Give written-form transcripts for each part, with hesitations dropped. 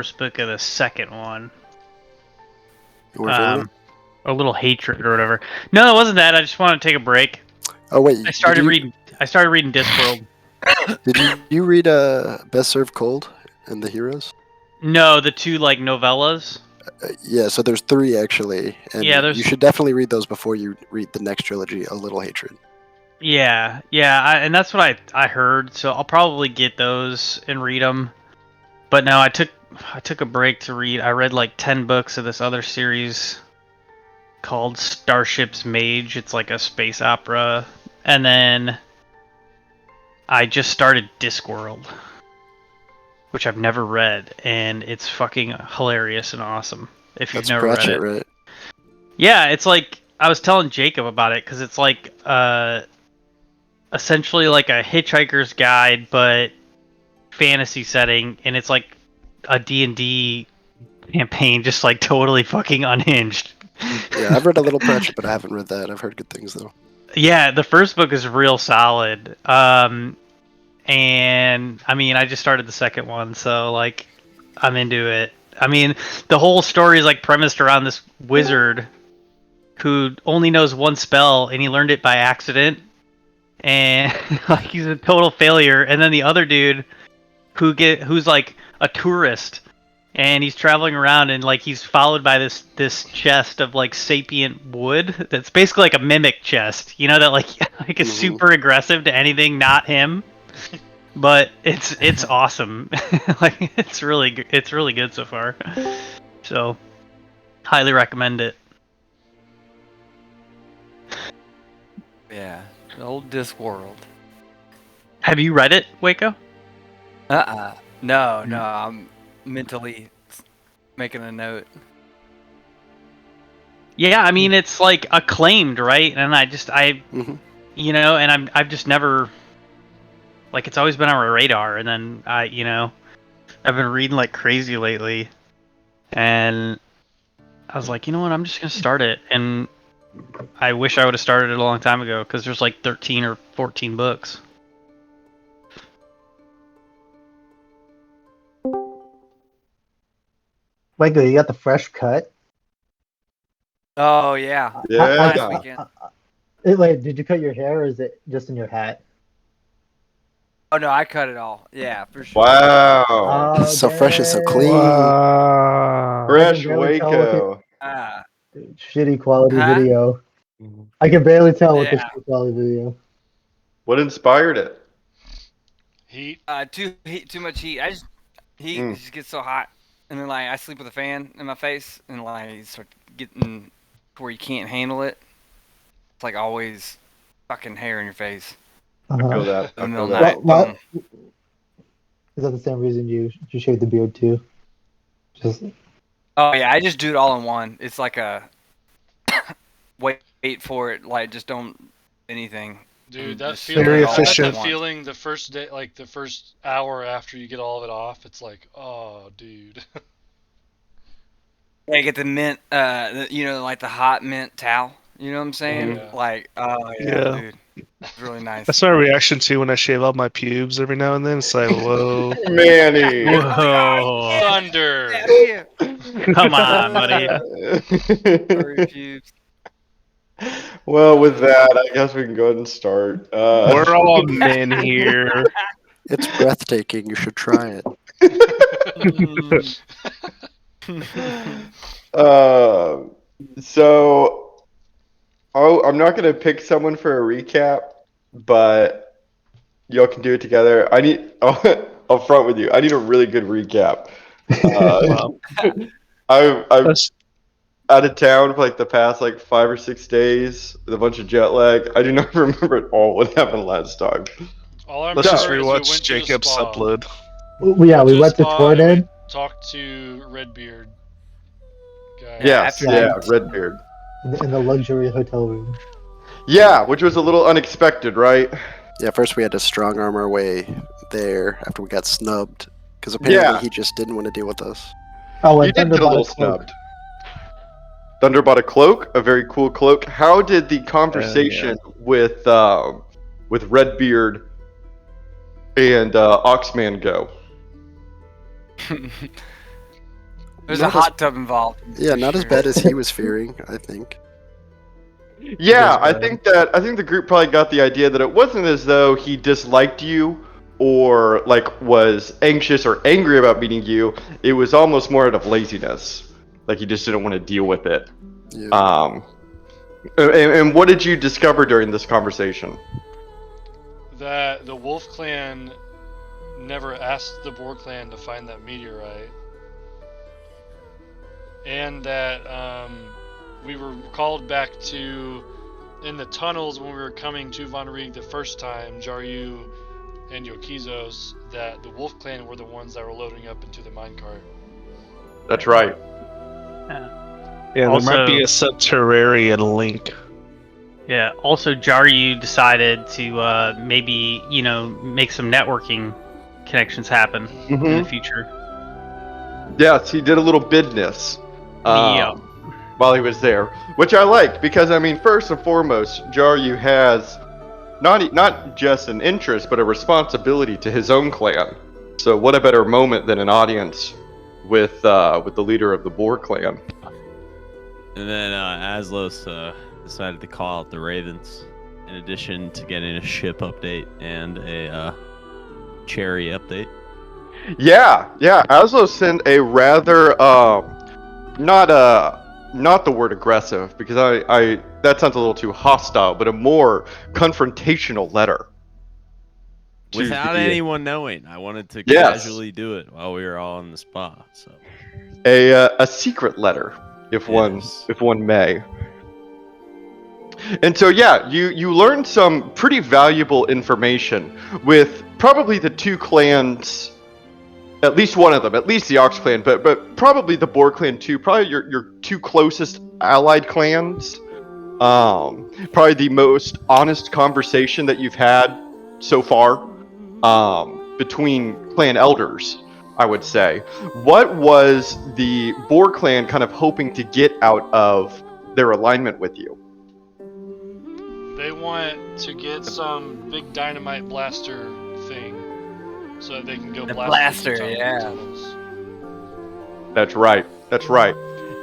first book of the second one. You want to finish it? A Little Hatred or whatever. No, it wasn't that. I just wanted to take a break. Oh wait, I started reading Discworld. Did you read Best Served Cold and the Heroes? No, the two like novellas. Yeah, so there's 3 actually, and Yeah, there's. you should definitely read those before you read the next trilogy, A Little Hatred. Yeah, and that's what I heard. So I'll probably get those and read them. But no, I took a break to read. I read like 10 books of this other series called Starship's Mage. It's like a space opera, and then I just started Discworld, which I've never read, and it's fucking hilarious and awesome. If you've That's never Pratchett, read it, right? yeah, it's like I was telling Jacob about it because it's like essentially like a Hitchhiker's Guide, but fantasy setting, and it's like a D&D campaign, just like totally fucking unhinged. Yeah, I've read a little Pratchett, but I haven't read that. I've heard good things though. Yeah, the first book is real solid. And I mean, I just started the second one, so like I'm into it. I mean, the whole story is like premised around this wizard who only knows one spell, and he learned it by accident, and like he's a total failure. And then the other dude who's like a tourist, and he's traveling around, and like he's followed by this chest of like sapient wood that's basically like a mimic chest, you know, that like is super aggressive to anything not him. But it's awesome. Like it's really good so far. So highly recommend it. Yeah, the old Discworld. Have you read it, Waco? No, I'm mentally making a note. Yeah, I mean it's like acclaimed, right? And you know, and I've just never, like, it's always been on my radar, and then I've been reading like crazy lately, and I was like, you know what, I'm just gonna start it, and I wish I would have started it a long time ago because there's like 13 or 14 books. Waco, you got the fresh cut? Oh yeah. Yeah. Last weekend. Wait, did you cut your hair, or is it just in your hat? Oh no, I cut it all. Yeah, for sure. Wow. Oh, So fresh and so dang. clean. Wow. Fresh I can barely tell what Waco. shitty quality Huh? video. I can barely tell with this Yeah. shitty quality video. What inspired it? Heat. Too much heat. Heat just gets so hot, and then like I sleep with a fan in my face, and like you start getting to where you can't handle it. It's like always fucking hair in your face. I feel that. I In the feel middle that. of the night. Is that the same reason you shaved the beard too? Just Oh yeah, I just do it all in one. It's like a wait for it. Like just don't anything. Dude, that Just feeling, very all at efficient. that once. feeling the first day, like the first hour after you get all of it off, it's like, oh, dude. Yeah, get the mint, like the hot mint towel. You know what I'm saying? Yeah. Like, oh Yeah. dude, it's really nice. That's my reaction to when I shave out my pubes every now and then. It's like, whoa. Manny. Whoa! Thunder. Yeah, Come on, buddy. sorry, pubes. Well, with that, I guess we can go ahead and start. We're all men here. It's breathtaking. You should try it. So, I'm not gonna pick someone for a recap, but y'all can do it together. I'll front with you. I need a really good recap. Wow. I'm That's- out of town for like the past like 5 or 6 days with a bunch of jet lag. I do not remember at all what happened last time. All I Let's just remember is we rewatch went to the Jacob's spa. upload. yeah, we went to spa and we Tornado. Talked to Redbeard. Guy. Yes, after yeah, that- Redbeard. in the luxury hotel room. Yeah, which was a little unexpected, right? Yeah, first we had to strong arm our way there after we got snubbed because apparently Yeah. he just didn't want to deal with us. Oh, You and did Thunder get a bought little cloak. snubbed. Thunder bought a cloak, a very cool cloak. How did the conversation with Redbeard and Oxman go? There's a Not as- hot tub involved. Yeah, for not as sure. bad as he was fearing, I think. Yeah, That's I think the group probably got the idea that it wasn't as though he disliked you or like was anxious or angry about meeting you. It was almost more out of laziness, like he just didn't want to deal with it. Yeah. And what did you discover during this conversation? That the Wolf Clan never asked the Boar Clan to find that meteorite, and that we were called back to in the tunnels when we were coming to Von Rieg the first time, Jaryu and Yokizos, that the Wolf Clan were the ones that were loading up into the minecart. That's right. Yeah, there might Also- be a subterranean link. Yeah. Also, Jaryu decided to maybe make some networking connections happen in the future. Yes, he did a little business Yeah. while he was there, which I like because I mean, first and foremost, Jaryu has not just an interest but a responsibility to his own clan. So what a better moment than an audience with the leader of the Boar Clan. And then Aslos decided to call out the Ravens, in addition to getting a ship update and a cherry update. Yeah. Aslo sent a rather not the word aggressive because I that sounds a little too hostile, but a more confrontational letter. to Without the- anyone knowing, I wanted to Yes. casually do it while we were all in the spa. So a secret letter, if Yes. one may. And so yeah, you learned some pretty valuable information with probably the two clans, at least one of them, at least the Ox clan, but probably the Boar clan too. Probably your two closest allied clans. Probably the most honest conversation that you've had so far between clan elders, I would say. What was the Boar clan kind of hoping to get out of their alignment with you? They want to get some big dynamite blaster thing so that they can go The blast blaster, through yeah. tunnels. That's right.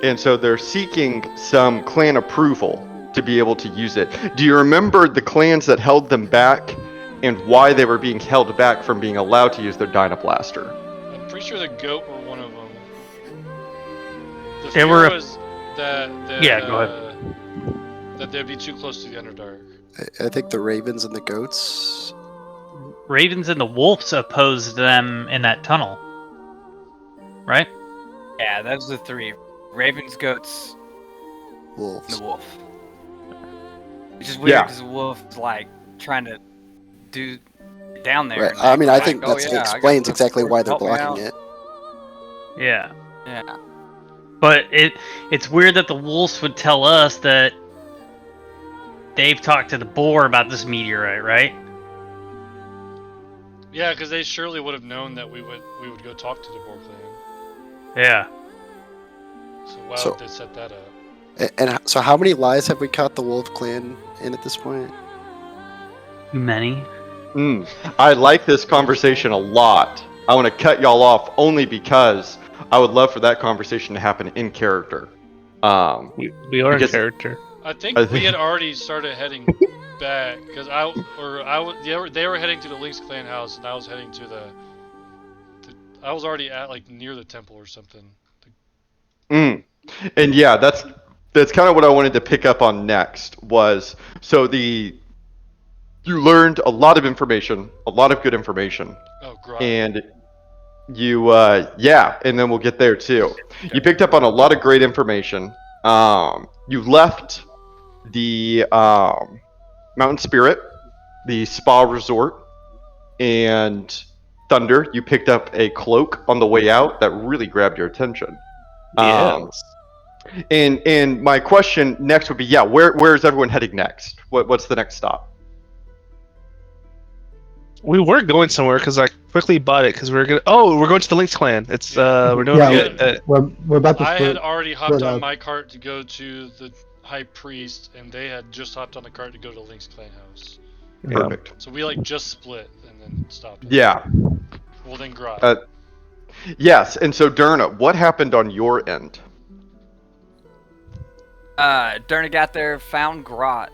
And so they're seeking some clan approval to be able to use it. Do you remember the clans that held them back and why they were being held back from being allowed to use their Dynablaster? I'm pretty sure the goat were one of them. The They fear were- was that Yeah, go ahead. that they'd be too close to the Underdark. I think the ravens and the goats. Ravens and the Wolves opposed them in that tunnel, right? Yeah, those are the three: ravens, goats, and Wolves. the wolf. Which is weird Yeah. because the wolf's like trying to do down there. Right. and I mean, I like, think oh, that yeah, I got explains the exactly force why to they're help me blocking out. it. Yeah. Yeah. But it's weird that the Wolves would tell us that they've talked to the Boar about this meteorite, right? Yeah, because they surely would have known that we would go talk to the Boar clan. Yeah. So why So- would they set that up? And so, how many lies have we caught the Wolf Clan in at this point? Too many. I like this conversation a lot. I want to cut y'all off only because I would love for that conversation to happen in character. We are in Because- character. I think I we think- had already started heading back because they were heading to the Lynx clan house and I was heading to I was already at like near the temple or something. And yeah, that's kind of what I wanted to pick up on next was you learned a lot of information, a lot of good information, Oh, God. and you and then we'll get there too. You picked up on a lot of great information. You left the Mountain Spirit, the spa resort, and Thunder. You picked up a cloak on the way out that really grabbed your attention. Yes. And my question next would be, where is everyone heading next? What's the next stop? We were going somewhere because I quickly bought it because we were gonna. Oh, we're going to the Lynx clan. It's we're doing Yeah, it. We're about to I split. had already hopped split on up. my cart to go to the High Priest, and they had just hopped on the cart to go to Lynx clan house. Yeah. Perfect. So we like just split and then stopped. Yeah. Well, then Grot. Yes, and so Derna, what happened on your end? Derna got there, found Grot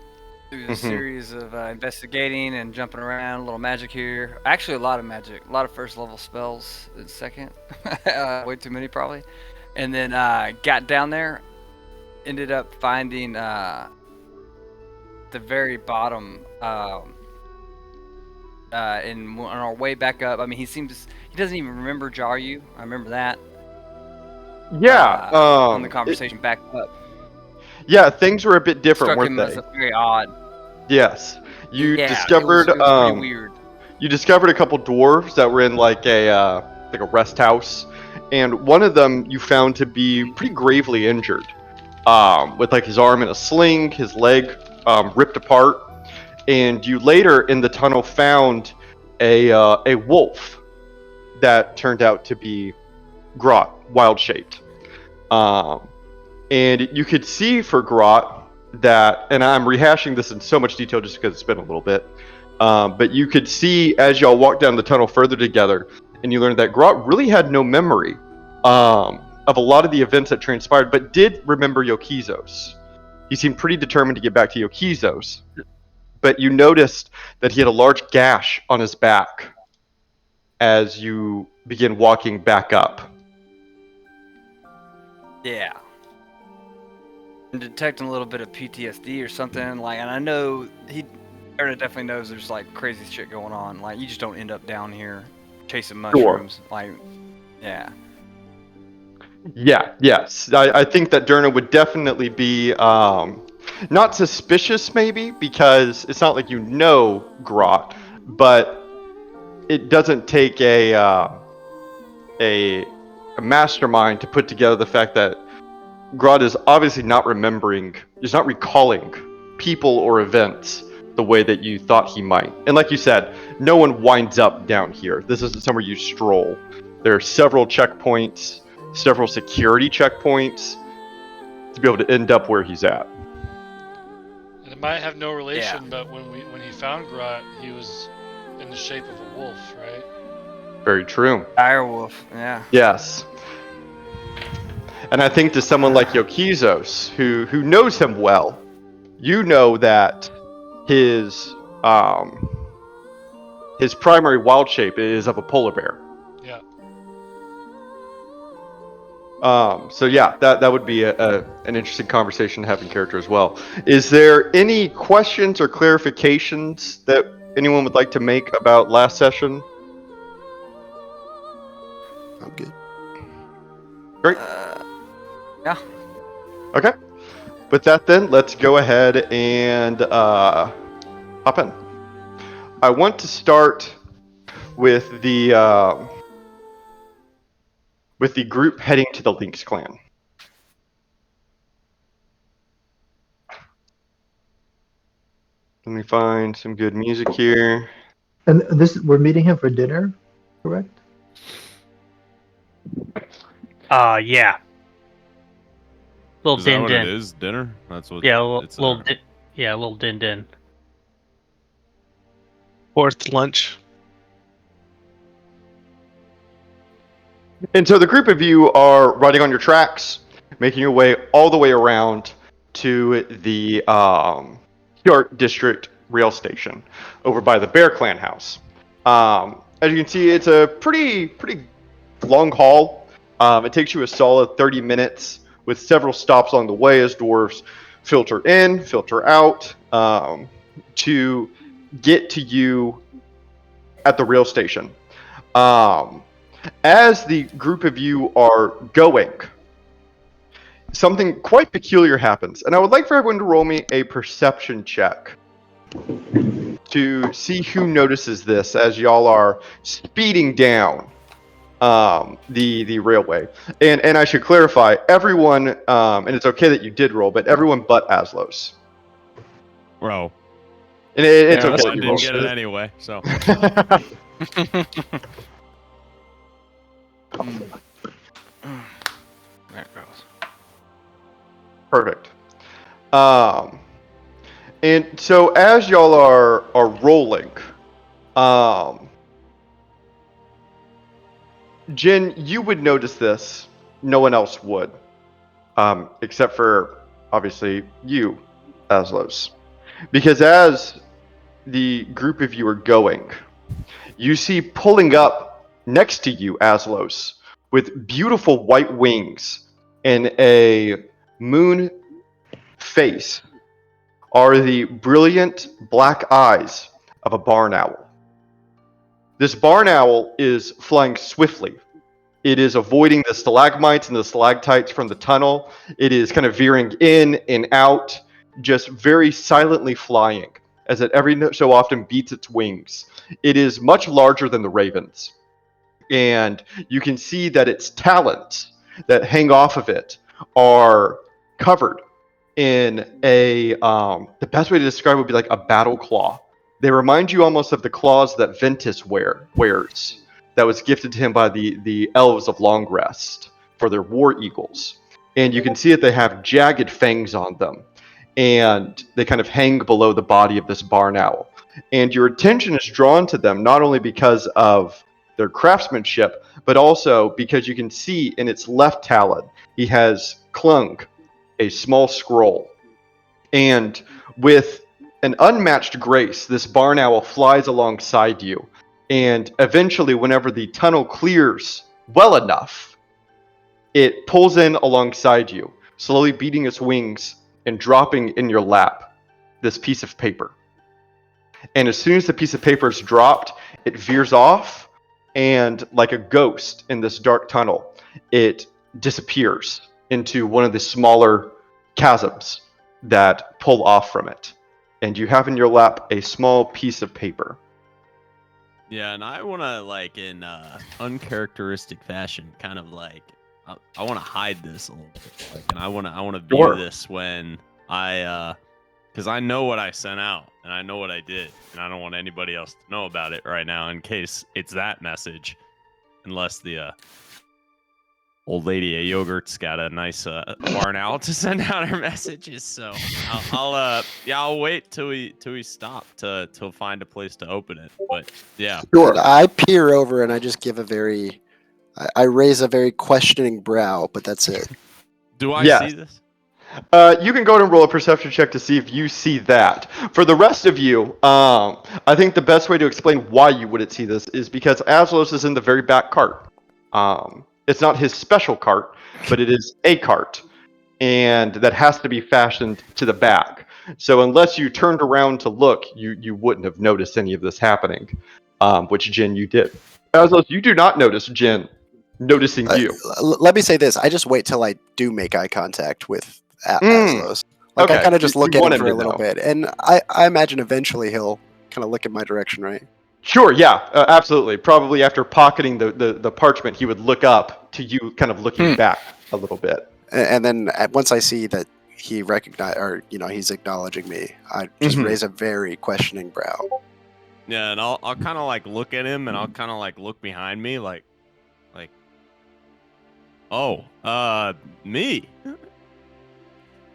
through a Mhm. series of investigating and jumping around, a little magic here. Actually, a lot of magic, a lot of first level spells in second. Way too many, probably. And then got down there, ended up finding the very bottom. And on our way back up, I mean, he doesn't even remember Jaryu. I remember that. Yeah, On the conversation back up. Yeah, things were a bit different, Struck weren't him they? as very odd. Yes. You Yeah, discovered it was pretty weird. you discovered a couple dwarves that were in like a rest house, and one of them you found to be pretty gravely injured, with like his arm in a sling, his leg ripped apart, and you later in the tunnel found a wolf that turned out to be Grot, wild shaped. And you could see for Grot that, and I'm rehashing this in so much detail just because it's been a little bit, but you could see as y'all walked down the tunnel further together, and you learned that Grot really had no memory of a lot of the events that transpired, but did remember Yokizos. He seemed pretty determined to get back to Yokizos, but you noticed that he had a large gash on his back as you begin walking back up. Yeah. And detecting a little bit of PTSD or something, like, and I know Erna definitely knows there's like crazy shit going on. Like, you just don't end up down here chasing mushrooms. Like, yeah. Yeah, yes. I think that Derna would definitely be not suspicious, maybe, because it's not like you know Grot, but it doesn't take a mastermind to put together the fact that Grot is obviously not remembering, is not recalling people or events the way that you thought he might. And like you said, no one winds up down here. This isn't somewhere you stroll. There are several checkpoints, several security checkpoints to be able to end up where he's at. And it might have no relation, but when he found Grot, he was in the shape of a wolf, right? Very true. Direwolf, yeah. Yes. And I think to someone like Yokizos, who knows him well, you know that his primary wild shape is of a polar bear. Yeah. So yeah, that would be an interesting conversation to have in character as well. Is there any questions or clarifications that anyone would like to make about last session? I'm good. Great. Yeah. Okay. With that then, let's go ahead and hop in. I want to start with the group heading to the Lynx clan. Let me find some good music here. And we're meeting him for dinner, correct? Yeah. Little Is that din what it din. is? Dinner? That's what. Yeah, it's little din din. Fourth lunch. And so the group of you are riding on your tracks, making your way all the way around to the York District Rail Station over by the Bear Clan house. As you can see, it's a pretty long haul. It takes you a solid 30 minutes with several stops along the way as dwarves filter in, filter out, to get to you at the rail station. As the group of you are going, something quite peculiar happens, and I would like for everyone to roll me a perception check to see who notices this as y'all are speeding down the railway. And I should clarify, everyone, and it's okay that you did roll, but everyone but Aslos. Bro. And it's Yeah, okay I that you didn't rolled. get it anyway, so. There it goes. Perfect. And so as y'all are rolling, Jin, you would notice this. No one else would, except for obviously you, Aslos, because as the group of you are going, you see pulling up next to you, Aslos, with beautiful white wings and a moon face, are the brilliant black eyes of a barn owl. This barn owl is flying swiftly. It is avoiding the stalagmites and the stalactites from the tunnel. It is kind of veering in and out, just very silently flying, as it every so often beats its wings. It is much larger than the ravens. And you can see that its talons that hang off of it are covered in the best way to describe it would be like a battle claw. They remind you almost of the claws that Ventus wears, that was gifted to him by the elves of Long Rest for their war eagles. And you can see that they have jagged fangs on them, and they kind of hang below the body of this barn owl. And your attention is drawn to them not only because of their craftsmanship, but also because you can see in its left talon, he has clung a small scroll. And with an unmatched grace, this barn owl flies alongside you. And eventually, whenever the tunnel clears well enough, it pulls in alongside you, slowly beating its wings and dropping in your lap this piece of paper. And as soon as the piece of paper is dropped, it veers off, and like a ghost in this dark tunnel, it disappears into one of the smaller chasms that pull off from it. And you have in your lap a small piece of paper. Yeah, and I want to, like, in uncharacteristic fashion, kind of like, I want to hide this a little bit. Like, and I want to view this when because I know what I sent out, and I know what I did, and I don't want anybody else to know about it right now in case it's that message, unless the old lady at Yogurt's got a nice barn owl to send out her messages. So I'll wait till we stop to find a place to open it. But yeah, Sure. I peer over and I just give I raise a very questioning brow, but that's it. Do I see this? You can go ahead and roll a perception check to see if you see that. For the rest of you, I think the best way to explain why you wouldn't see this is because Aslos is in the very back cart. It's not his special cart, but it is a cart, and that has to be fastened to the back. So unless you turned around to look, you wouldn't have noticed any of this happening, which Jin, you did. Aslos, you do not notice Jin noticing you. Let me say this. I just wait till I do make eye contact with Aslos. Like, Okay. I kind of just look You at want him for him a to little know. bit, and I imagine eventually he'll kind of look in my direction, right? Sure, yeah, absolutely. Probably after pocketing the parchment, he would look up to you, kind of looking back a little bit. And then once I see that he he's acknowledging me, I just raise a very questioning brow. Yeah, and I'll kind of like look at him, and I'll kind of like look behind me, like, oh, me.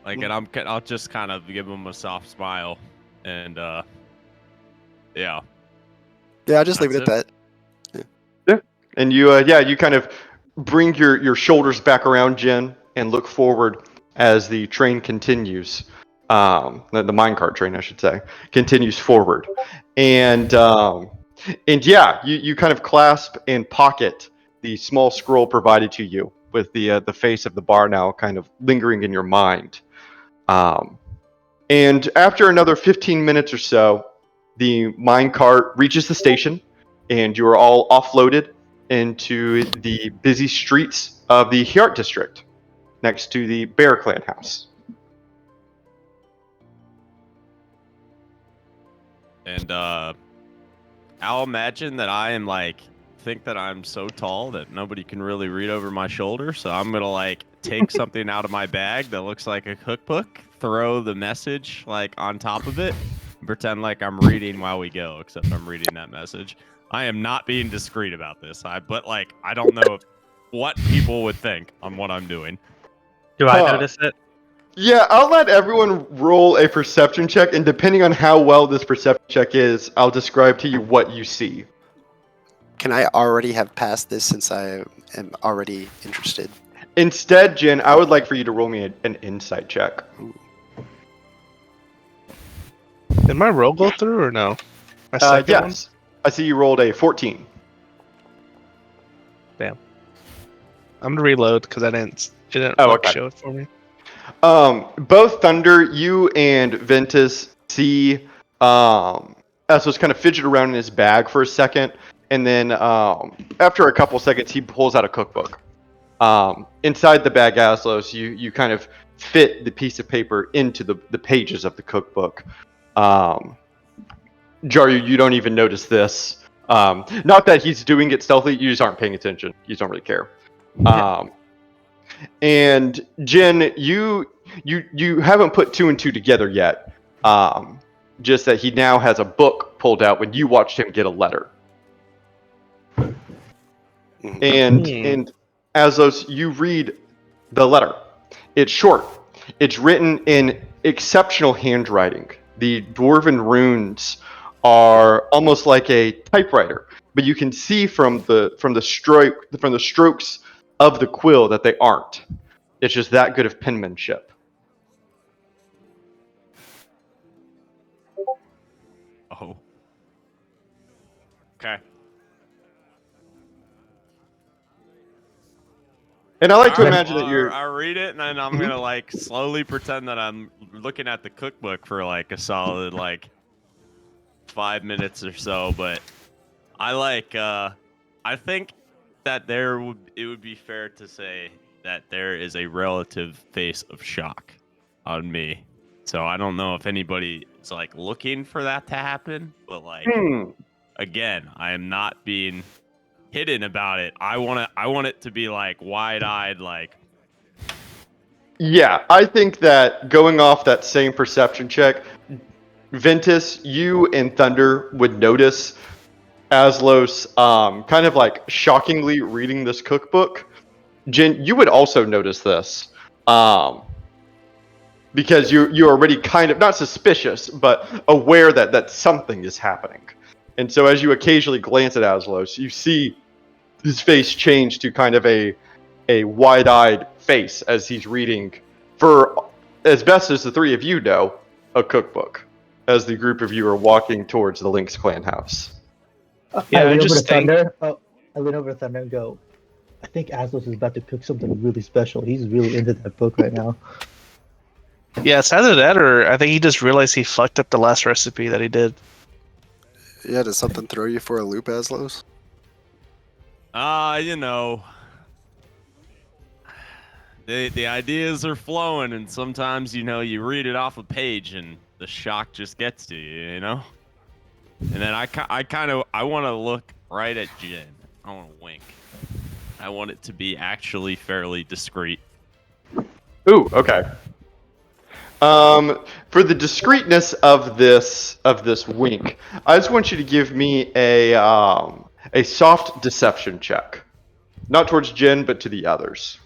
Like, and I'll just kind of give him a soft smile, and yeah. Yeah, I'll just leave it at that. Yeah, and you kind of bring your shoulders back around Jin and look forward as the train continues. The minecart train, I should say, continues forward, and yeah, you kind of clasp and pocket the small scroll provided to you with the face of the barn owl kind of lingering in your mind. And after another 15 minutes or so, the minecart reaches the station, and you are all offloaded into the busy streets of the Hyart district, next to the Bear Clan house. And I'll imagine that I am think that I'm so tall that nobody can really read over my shoulder. So I'm gonna take something out of my bag that looks like a cookbook, throw the message on top of it, and pretend like I'm reading while we go, except I'm reading that message. I am not being discreet about this. But I don't know what people would think on what I'm doing. Do I notice it? Yeah, I'll let everyone roll a perception check, and depending on how well this perception check is, I'll describe to you what you see. Can I already have passed this since I am already interested? Instead, Jin, I would like for you to roll me an insight check. Did my roll go through or no? My second one? Yes. I see you rolled a 14. I'm gonna reload because it didn't Oh, like, okay. show it for me. Both Thunder, you and Ventus see Essos kind of fidget around in his bag for a second, and then after a couple seconds, he pulls out a cookbook. Inside the bag, Aslos, you kind of fit the piece of paper into the pages of the cookbook. Jaryu, you don't even notice this. Not that he's doing it stealthily, you just aren't paying attention. You just don't really care. And Jin, you haven't put two and two together yet. Just that he now has a book pulled out when you watched him get a letter. And Aslos, you read the letter. It's short. It's written in exceptional handwriting. The dwarven runes are almost like a typewriter, but you can see from the strokes of the quill that they aren't. It's just that good of penmanship. Oh. Okay. And I like to Alright, imagine well, that you're. I read it, and then I'm gonna like slowly pretend that I'm looking at the cookbook for like a solid like 5 minutes or so. But I think that it would be fair to say that there is a relative face of shock on me. So I don't know if anybody is like looking for that to happen, but like again, I am not being hidden about it. I want it to be like wide-eyed, like. Yeah, I think that going off that same perception check, Ventus, you and Thunder would notice Aslos kind of like shockingly reading this cookbook. Jin, you would also notice this. Because you're already kind of not suspicious, but aware that something is happening. And so as you occasionally glance at Aslos, you see his face change to kind of a wide-eyed face as he's reading, for as best as the three of you know, a cookbook, as the group of you are walking towards the Lynx clan house. Yeah, I I lean over just to think- Thunder. I lean over to Thunder and go, I think Aslos is about to cook something really special. He's really into that book right now. Yeah, it's either that or I think he just realized he fucked up the last recipe that he did. Yeah, does something throw you for a loop, Aslos? You know, the ideas are flowing, and sometimes you read it off a page, and the shock just gets to you, you know. And then I want to look right at Jin. I want to wink. I want it to be actually fairly discreet. Ooh, okay. For the discreetness of this wink, I just want you to give me a soft deception check, not towards Jin, but to the others.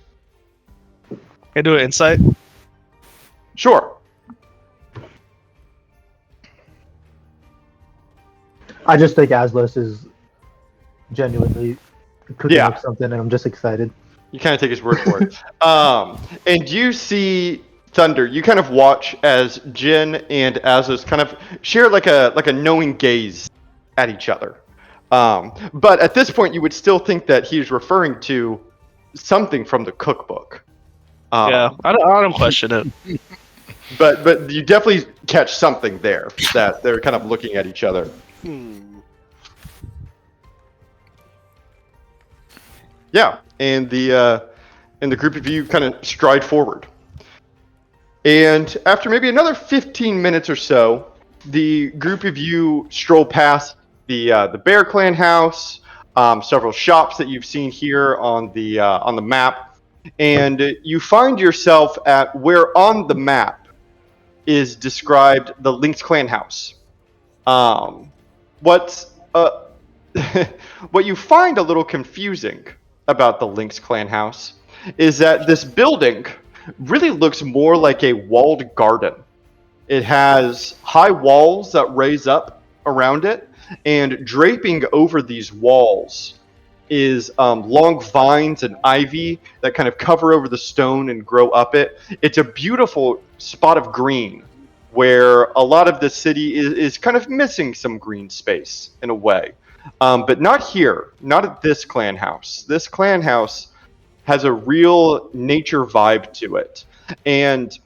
Can I do an insight? Sure. I just think Aslos is genuinely cooking Yeah. up something, and I'm just excited. You kind of take his word for it. And you see Thunder. You kind of watch as Jin and Azos kind of share like a knowing gaze at each other. But at this point, you would still think that he's referring to something from the cookbook. Yeah, I don't question it. But you definitely catch something there that they're kind of looking at each other. Yeah, and the group of you kind of stride forward. And after maybe another 15 minutes or so, the group of you stroll past the Bear Clan house, several shops that you've seen here on the map, and you find yourself at where on the map is described the Lynx Clan house. What you find a little confusing about the Lynx Clan house is that this building really looks more like a walled garden. It has high walls that raise up around it, And draping over these walls is long vines and ivy that kind of cover over the stone and grow up it. It's a beautiful spot of green where a lot of the city is kind of missing some green space in a way. But not here, not at this clan house. This clan house has a real nature vibe to it. And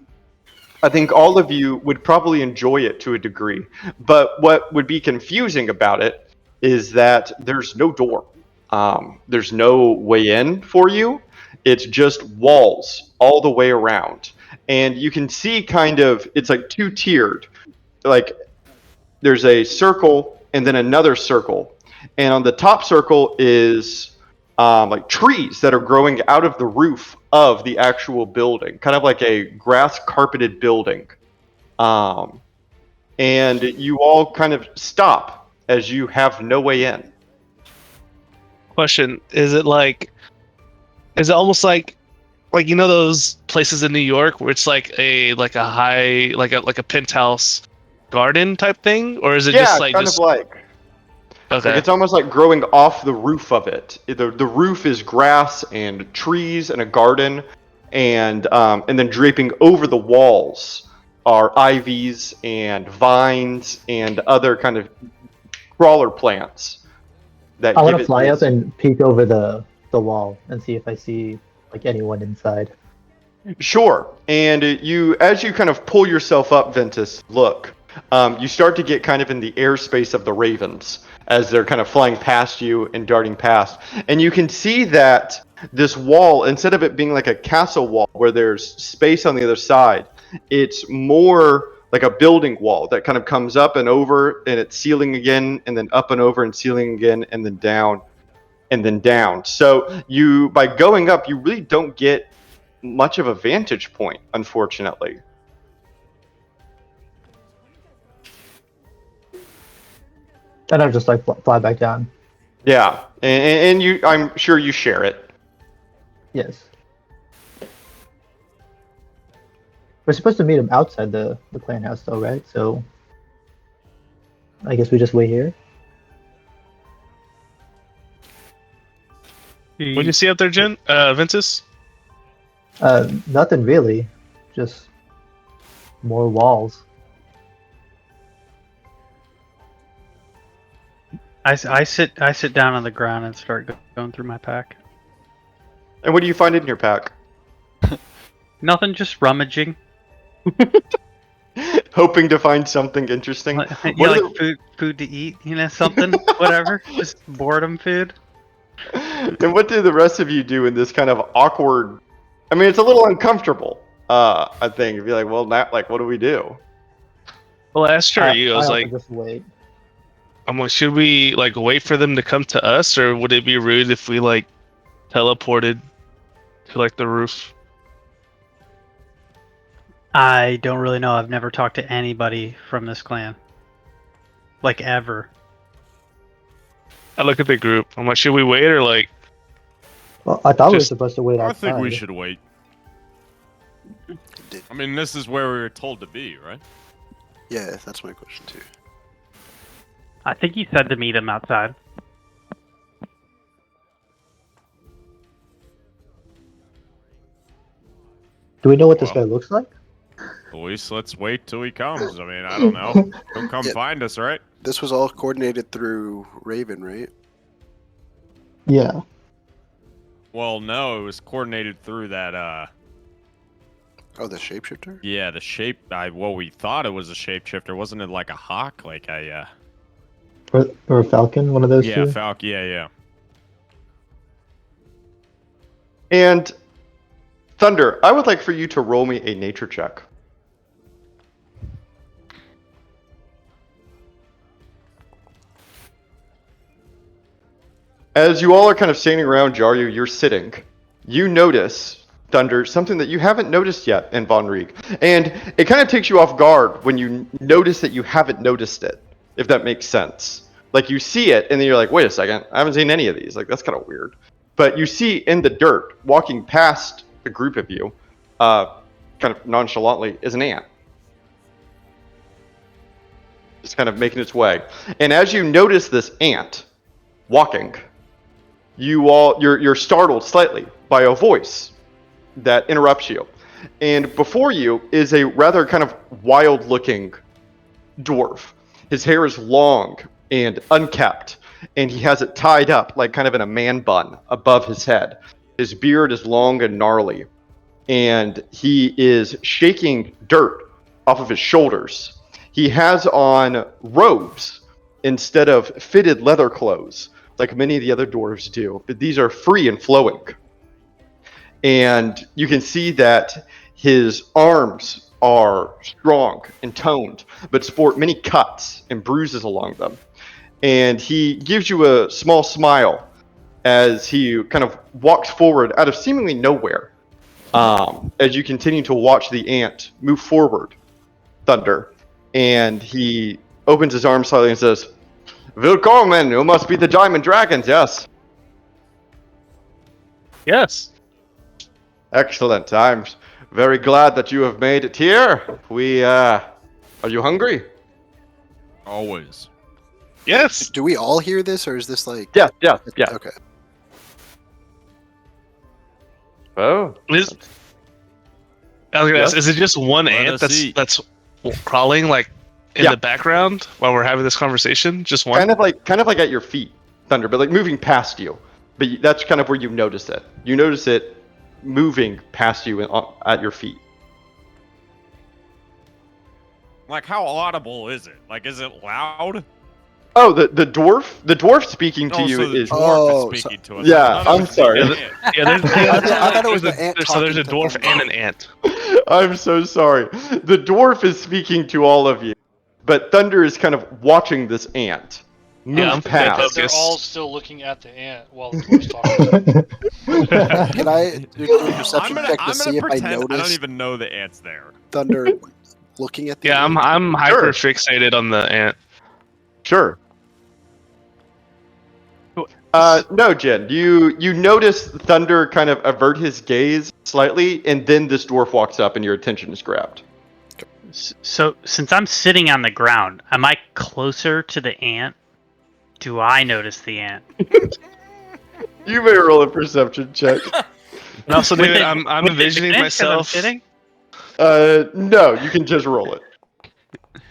I think all of you would probably enjoy it to a degree. But what would be confusing about it is that there's no door. There's no way in for you. It's just walls all the way around. And you can see kind of, it's like two-tiered. Like there's a circle and then another circle. And on the top circle is like trees that are growing out of the roof of the actual building, kind of like a grass carpeted building. And you all kind of stop as you have no way in. Question: is it almost like you know those places in New York where it's like a high like a penthouse garden type thing, or is it just like kind of like. Okay. Like it's almost like growing off the roof of it. The roof is grass and trees and a garden, and then draping over the walls are ivies and vines and other kind of crawler plants. That I want give to it fly this- up and peek over the wall and see if I see like anyone inside. Sure. And as you kind of pull yourself up, Ventus, look, you start to get kind of in the airspace of the ravens as they're kind of flying past you and darting past. And you can see that this wall, instead of it being like a castle wall where there's space on the other side, it's more like a building wall that kind of comes up and over and it's ceiling again and then up and over and ceiling again and then down and then down. So by going up, you really don't get much of a vantage point, unfortunately. And I'll just like fly back down. Yeah, and I'm sure you share it. Yes. We're supposed to meet him outside the clan house though, right? So I guess we just wait here. What do you see up there, Ventus? Nothing really. Just more walls. I sit down on the ground and start going through my pack. And what do you find in your pack? Nothing, just rummaging. Hoping to find something interesting. Like, What are like food to eat, something, whatever. Just boredom food. And what do the rest of you do in this kind of awkward? I mean, it's a little uncomfortable. I think if you're like, well, Matt, like, what do we do? Well, I asked her you. I was also like, just wait. I'm like, should we like wait for them to come to us, or would it be rude if we like teleported to like the roof? I don't really know. I've never talked to anybody from this clan. Like, ever. I look at the group. I'm like, should we wait or like? Well, I thought we were Just- supposed to wait I outside. think we should wait. I mean, this is where we were told to be, right? Yeah, that's my question too. I think he said to meet him outside. Do we know what this Well. guy looks like? At least let's wait till he comes. I mean, I don't know. He'll come Yeah. find us, right? This was all coordinated through Raven, right? Yeah. Well, no, it was coordinated through that, Oh, the shapeshifter? yeah, the shape, well, we thought it was a shapeshifter. Wasn't it like a hawk? Like a, Or a falcon, one of those yeah, two. falcon, yeah. And Thunder, I would like for you to roll me a nature check. As you all are kind of standing around Jaryu, you're sitting. You notice, Thunder, something that you haven't noticed yet in Von Rieg. And it kind of takes you off guard when you notice that you haven't noticed it, if that makes sense. Like, you see it, and then you're like, wait a second, I haven't seen any of these. Like, that's kind of weird. But you see in the dirt, walking past the group of you, kind of nonchalantly, is an ant. Just kind of making its way. And as you notice this ant walking, you're startled slightly by a voice that interrupts you. And before you is a rather kind of wild-looking dwarf. His hair is long and unkept, and he has it tied up like kind of in a man bun above his head. His beard is long and gnarly, and he is shaking dirt off of his shoulders. He has on robes instead of fitted leather clothes, like many of the other dwarves do, but these are free and flowing. And you can see that his arms are strong and toned, but sport many cuts and bruises along them. And he gives you a small smile as he kind of walks forward out of seemingly nowhere. As you continue to watch the ant move forward, Thunder, and he opens his arms slightly and says, "Willkommen, you must be the Diamond Dragons, yes?" Yes. Excellent. I'm very glad that you have made it here. Are you hungry? Always. Yes. Do we all hear this, or is this like? Yeah. Okay. Oh. I was gonna Yes? ask, is it just one Let ant us eat. that's crawling like in Yeah. the background while we're having this conversation? Just one? Kind of like at your feet, Thunder, but like moving past you. But that's kind of where you notice it. You notice it moving past you at your feet. Like, how audible is it? Like, is it loud? Oh, the dwarf speaking to Oh, you so the is. dwarf is speaking to us. yeah, None of I'm us sorry. speak Yeah, it. there's, I thought it was the ant so there's a talking to dwarf them. and an ant. I'm so sorry. The dwarf is speaking to all of you, but Thunder is kind of watching this ant move Yeah, I'm past. focused. They're all still looking at the ant while the dwarf's talking. Can I do a perception I'm check to gonna see if I pretend I notice don't even know the ant's there. Thunder looking at the Yeah, ant? I'm hyper fixated on the ant. Sure. No, Jen. You notice Thunder kind of avert his gaze slightly, and then this dwarf walks up, and your attention is grabbed. So, since I'm sitting on the ground, am I closer to the ant? Do I notice the ant? You may roll a perception check. And also, With David, it- I'm with envisioning advantage 'cause I'm myself, sitting? No, you can just roll it.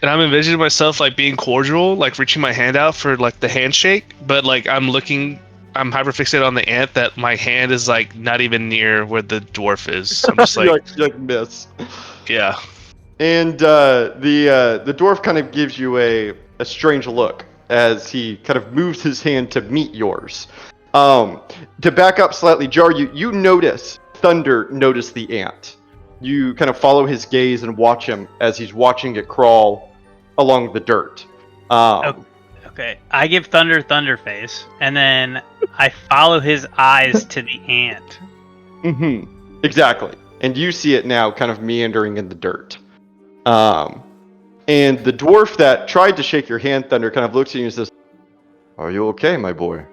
and I'm envisioning myself like being cordial, like reaching my hand out for like the handshake, but like I'm hyper fixated on the ant that my hand is like not even near where the dwarf is. I'm just like, you like miss. yeah. And the dwarf kind of gives you a strange look as he kind of moves his hand to meet yours. To back up slightly, Jar, you notice Thunder notice the ant. You kind of follow his gaze and watch him as he's watching it crawl along the dirt. Okay, I give Thunder Thunderface, and then I follow his eyes to the ant. Mm-hmm. Exactly. And you see it now kind of meandering in the dirt. And the dwarf that tried to shake your hand, Thunder, kind of looks at you and says, "Are you okay, my boy?"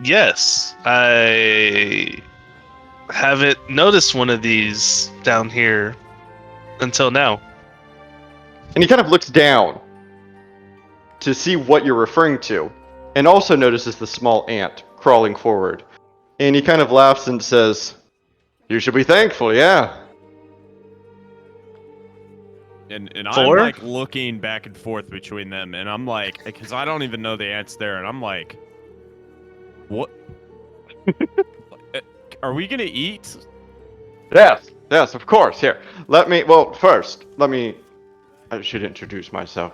Yes. I haven't noticed one of these down here until now. And he kind of looks down to see what you're referring to, and also notices the small ant crawling forward. And he kind of laughs and says, "You should be thankful, yeah." And I'm Four? like looking back and forth between them, and I'm like, because I don't even know the ant's there, and I'm like, what? Are we gonna eat? Yes, of course. Here, first, I should introduce myself.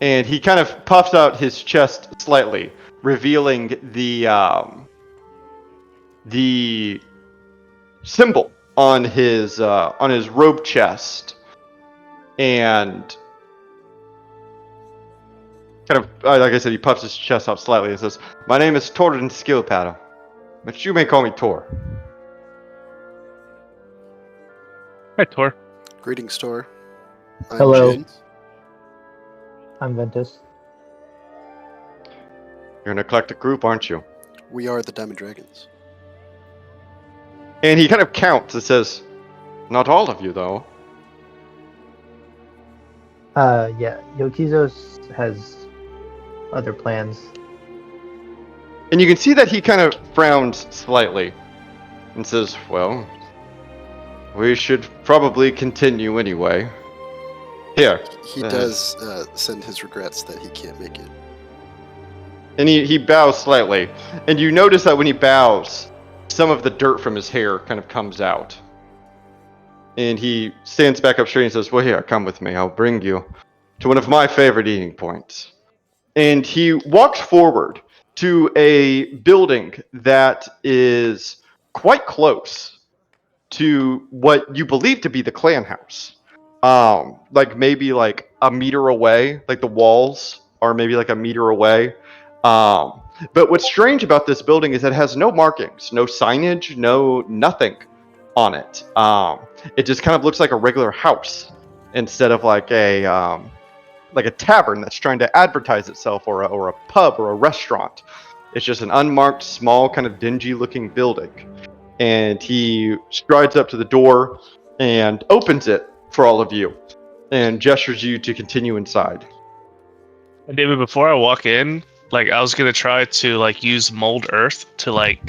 And he kind of puffs out his chest slightly, revealing the symbol on his robe chest, and kind of like I said, he puffs his chest out slightly and says, "My name is Torin Skillpaddle, but you may call me Tor." Hi, Tor. Greetings, Tor. I'm Hello. Jin. I'm Ventus. You're an eclectic group, aren't you? We are the Diamond Dragons. And he kind of counts and says, "Not all of you, though." Yeah, Yokizos has other plans. And you can see that he kind of frowns slightly and says, "Well, we should probably continue anyway." Here. He does send his regrets that he can't make it. And he bows slightly. And you notice that when he bows, some of the dirt from his hair kind of comes out. And he stands back up straight and says, "Well, here, come with me. I'll bring you to one of my favorite eating points." And he walks forward to a building that is quite close to what you believe to be the clan house. Like maybe like a meter away, like the walls are maybe like a meter away. But what's strange about this building is it has no markings, no signage, no nothing on it. It just kind of looks like a regular house instead of like a tavern that's trying to advertise itself, or a pub or a restaurant. It's just an unmarked, small, kind of dingy-looking building. And he strides up to the door and opens it for all of you and gestures you to continue inside. And David, before I walk in, like I was gonna try to like use mold earth to like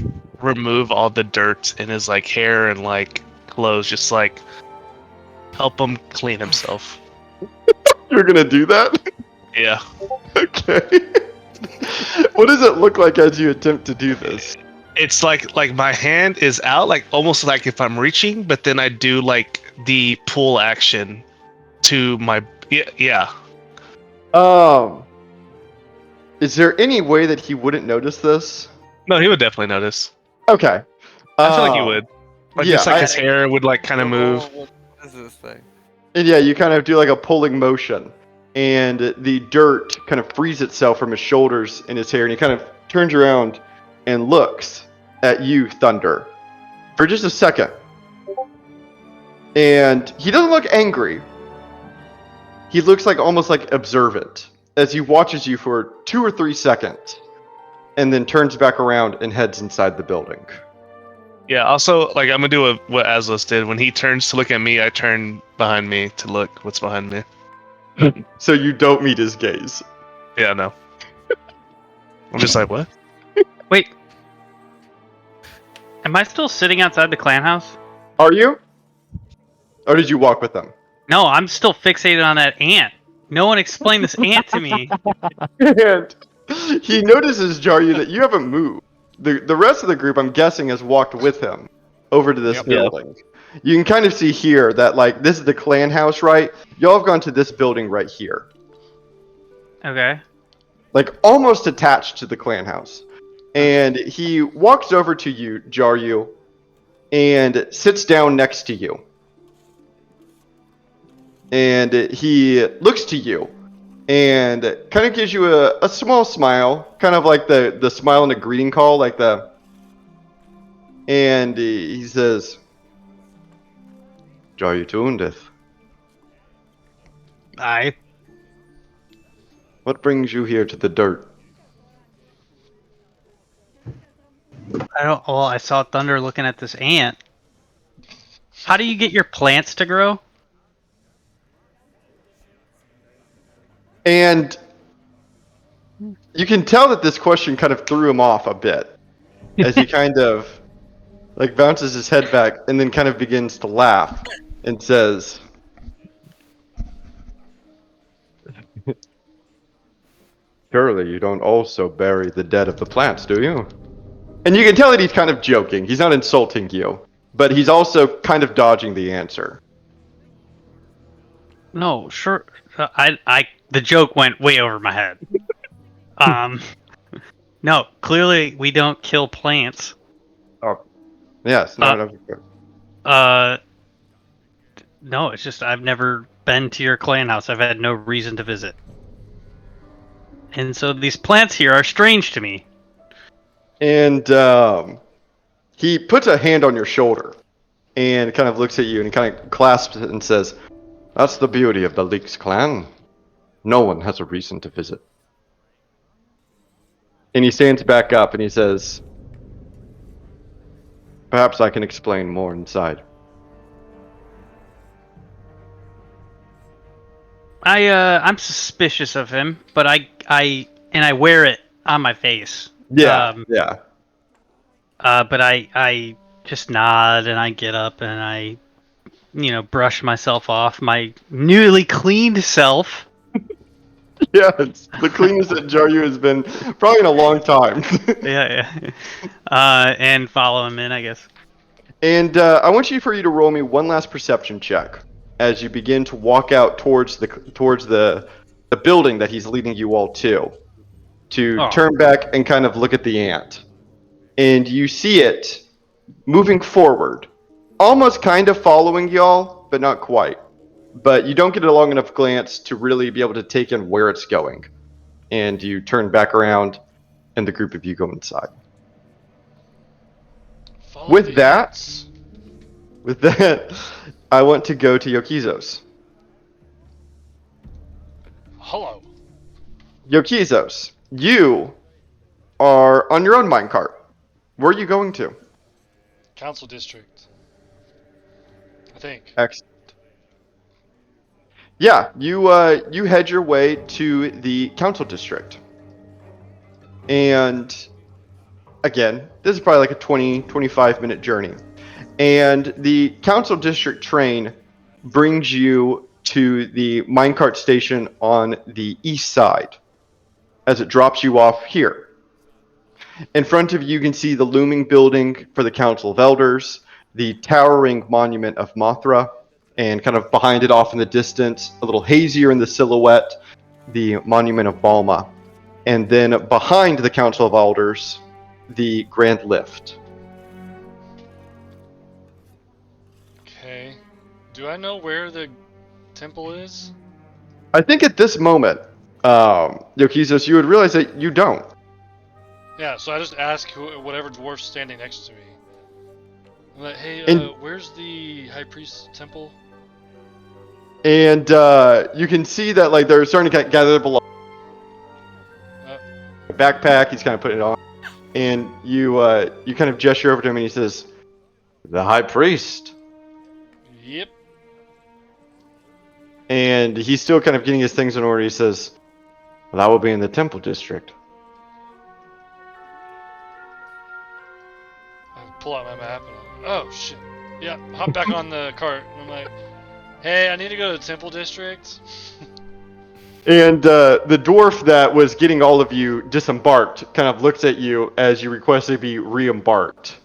remove all the dirt in his like hair and like clothes, just like help him clean himself. You're gonna do that? Yeah. Okay. What does it look like as you attempt to do this? It's like my hand is out, like almost like if I'm reaching, but then I do like the pull action to my yeah. Is there any way that he wouldn't notice this? No, he would definitely notice. Okay. I feel like he would. Like yeah, just like his hair would like kind of move. What is this thing? And yeah, you kind of do like a pulling motion, and the dirt kind of frees itself from his shoulders and his hair, and he kind of turns around and looks at you, Thunder, for just a second. And he doesn't look angry. He looks like almost like observant as he watches you for 2 or 3 seconds, and then turns back around and heads inside the building. Yeah, also, like, I'm gonna do what Aslos did. When he turns to look at me, I turn behind me to look what's behind me. So you don't meet his gaze. Yeah, no. I'm just like, what? Wait. Am I still sitting outside the clan house? Are you? Or did you walk with them? No, I'm still fixated on that ant. No one explained this ant to me. And he notices, Jaryu, that you haven't moved. The rest of the group, I'm guessing, has walked with him over to this building. You can kind of see here that, like, this is the clan house, right? Y'all have gone to this building right here. Okay. Like, almost attached to the clan house. And he walks over to you, Jaryu, and sits down next to you. And he looks to you and kind of gives you a small smile, kind of like the smile in a greeting call, like the... And he says, "Jaryu Tuundith, I what brings you here to the dirt?" don't. Well, I saw Thunder looking at this ant. How do you get your plants to grow? And you can tell that this question kind of threw him off a bit as he kind of like bounces his head back and then kind of begins to laugh and says, "Surely you don't also bury the dead of the plants, do you?" And you can tell that he's kind of joking. He's not insulting you, but he's also kind of dodging the answer. No, sure. The joke went way over my head. No, clearly we don't kill plants. Oh, yes. No. No, it's just I've never been to your clan house. I've had no reason to visit. And so these plants here are strange to me. And he puts a hand on your shoulder and kind of looks at you and he kind of clasps it and says, "That's the beauty of the Leeks clan. No one has a reason to visit." And he stands back up and he says, "Perhaps I can explain more inside." I'm suspicious of him, but I wear it on my face. Yeah, yeah. But I just nod and I get up and I, brush myself off my newly cleaned self. Yeah, it's the cleanest that Jaryu has been probably in a long time. Yeah. And follow him in, I guess. And I want for you to roll me one last perception check as you begin to walk out towards the building that he's leading you all to Oh. turn back and kind of look at the ant. And you see it moving forward, almost kind of following y'all, but not quite. But you don't get a long enough glance to really be able to take in where it's going. And you turn back around, and the group of you go inside. Follow With the that, ants. With that, I want to go to Yokizos. Hello. Yokizos, you are on your own minecart. Where are you going to? Council district. I think. Excellent. Yeah, you head your way to the council district. And again, this is probably like a 25 minute journey. And the council district train brings you to the minecart station on the east side as it drops you off here. In front of you can see the looming building for the Council of Elders, the towering monument of Mothra, and kind of behind it off in the distance, a little hazier in the silhouette, the monument of Balma. And then behind the Council of Elders, the Grand Lift. Okay. Do I know where the temple is? I think at this moment, Yokizos, you would realize that you don't. Yeah, so I just ask whatever dwarf's standing next to me. I'm like, hey, And- where's the high priest's temple? And you can see that like they're starting to gather below. Backpack, he's kind of putting it on. And you kind of gesture over to him and he says, "The high priest." Yep. And he's still kind of getting his things in order. He says, "Well, that will be in the temple district." I pull out my map and oh shit. Yeah, hop back on the cart. And I'm like, hey, I need to go to the temple district. And the dwarf that was getting all of you disembarked kind of looks at you as you request to be re-embarked.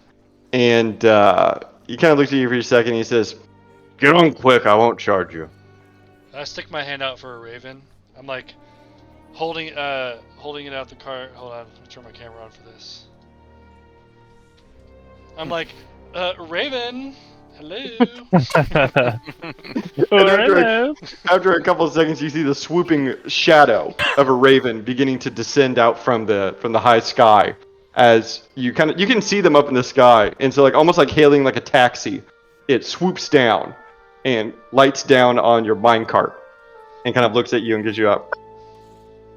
And he kind of looks at you for a second and he says, "Get on quick, I won't charge you." I stick my hand out for a raven. I'm like holding it out the cart. Hold on, let me turn my camera on for this. I'm like, Raven, hello. And after a couple of seconds, you see the swooping shadow of a raven beginning to descend out from the high sky. As you can see them up in the sky, and so like almost like hailing like a taxi, it swoops down and lights down on your minecart, and kind of looks at you and gives you up.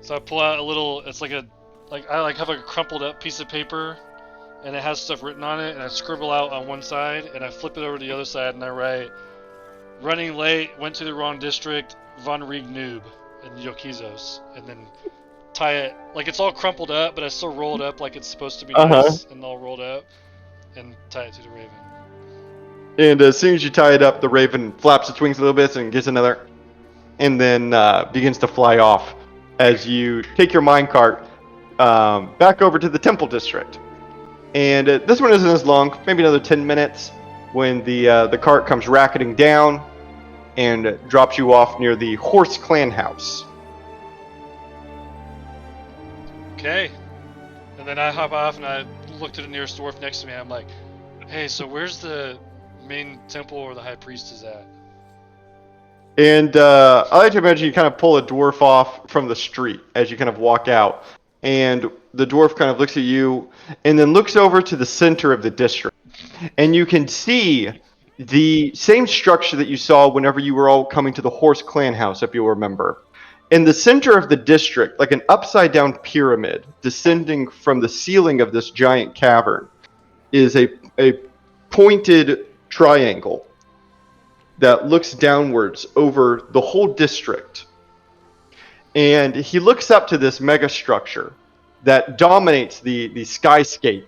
So I pull out a little. It's like I have a crumpled up piece of paper, and it has stuff written on it, and I scribble out on one side, and I flip it over to the other side, and I write, "Running late, went to the wrong district, Von Rieg noob," and Yokizos, and then tie it like it's all crumpled up, but I still roll it up like it's supposed to be nice and all rolled up, and tie it to the raven. And as soon as you tie it up, the raven flaps its wings a little bit and gets another, and then begins to fly off as you take your minecart back over to the temple district. And this one isn't as long, maybe another 10 minutes, when the cart comes racketing down and drops you off near the Horse Clan house. Okay. And then I hop off and I look to the nearest dwarf next to me. I'm like, hey, so where's the main temple or the high priest is at? And I like to imagine you kind of pull a dwarf off from the street as you kind of walk out. And the dwarf kind of looks at you and then looks over to the center of the district. And you can see the same structure that you saw whenever you were all coming to the Horse Clan house, if you'll remember. In the center of the district, like an upside-down pyramid descending from the ceiling of this giant cavern, is a pointed triangle that looks downwards over the whole district and he looks up to this mega structure that dominates the skyscape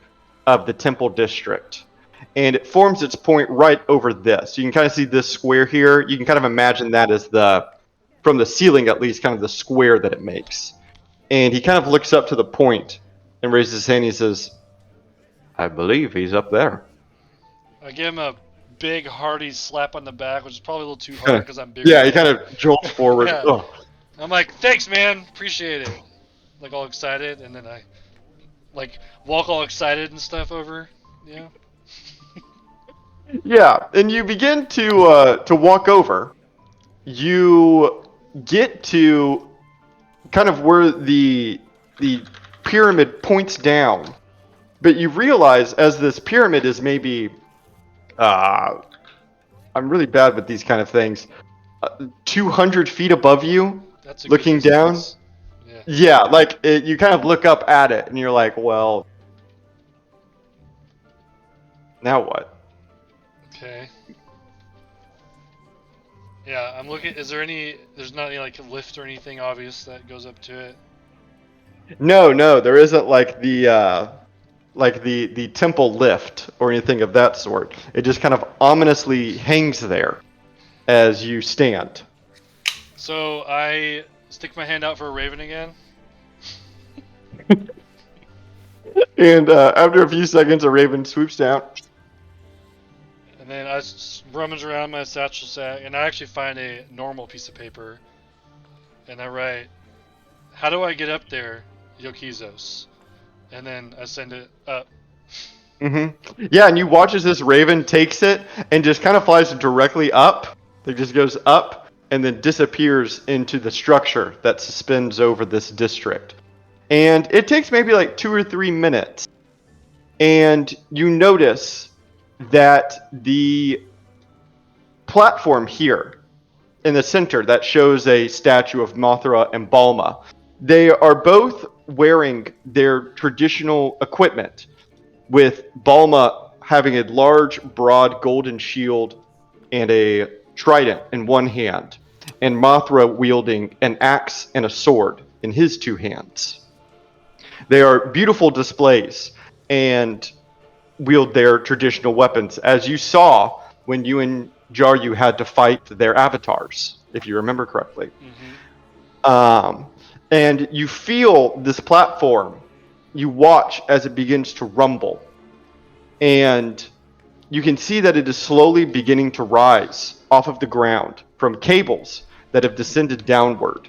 of the Temple District. And it forms its point right over this. You can kind of see this square here. You can kind of imagine that as from the ceiling at least, kind of the square that it makes. And he kind of looks up to the point and raises his hand and he says, I believe he's up there. I give him a big hearty slap on the back, which is probably a little too hard because I'm bigger. Yeah, he kind of jolts forward. Yeah. Oh. I'm like, thanks, man. Appreciate it. Like, all excited, and then I, like, walk all excited and stuff over. Yeah. Yeah, and you begin to walk over. You get to kind of where the pyramid points down, but you realize as this pyramid is maybe, I'm really bad with these kind of things, 200 feet above you, That's a looking good down. distance. Yeah. Yeah, like you kind of look up at it and you're like, well, now what? Okay. Yeah, I'm looking. Is there any? There's not any like lift or anything obvious that goes up to it. No, there isn't like the temple lift or anything of that sort. It just kind of ominously hangs there as you stand. So I stick my hand out for a raven again. And after a few seconds, a raven swoops down. And then I rummage around my satchel sack, and I actually find a normal piece of paper. And I write, how do I get up there, Yokizos? And then I send it up. Mm-hmm. Yeah, and you watch as this raven takes it and just kind of flies directly up. It just goes up and then disappears into the structure that suspends over this district. And it takes maybe like 2 or 3 minutes. And you notice that the platform here in the center that shows a statue of Mothra and Balma, they are both wearing their traditional equipment, with Balma having a large, broad golden shield and a trident in one hand, and Mothra wielding an axe and a sword in his 2 hands. They are beautiful displays and wield their traditional weapons, as you saw when you and Jaryu had to fight their avatars, if you remember correctly. Mm-hmm. And you feel this platform. You watch as it begins to rumble. And you can see that it is slowly beginning to rise off of the ground from cables that have descended downward.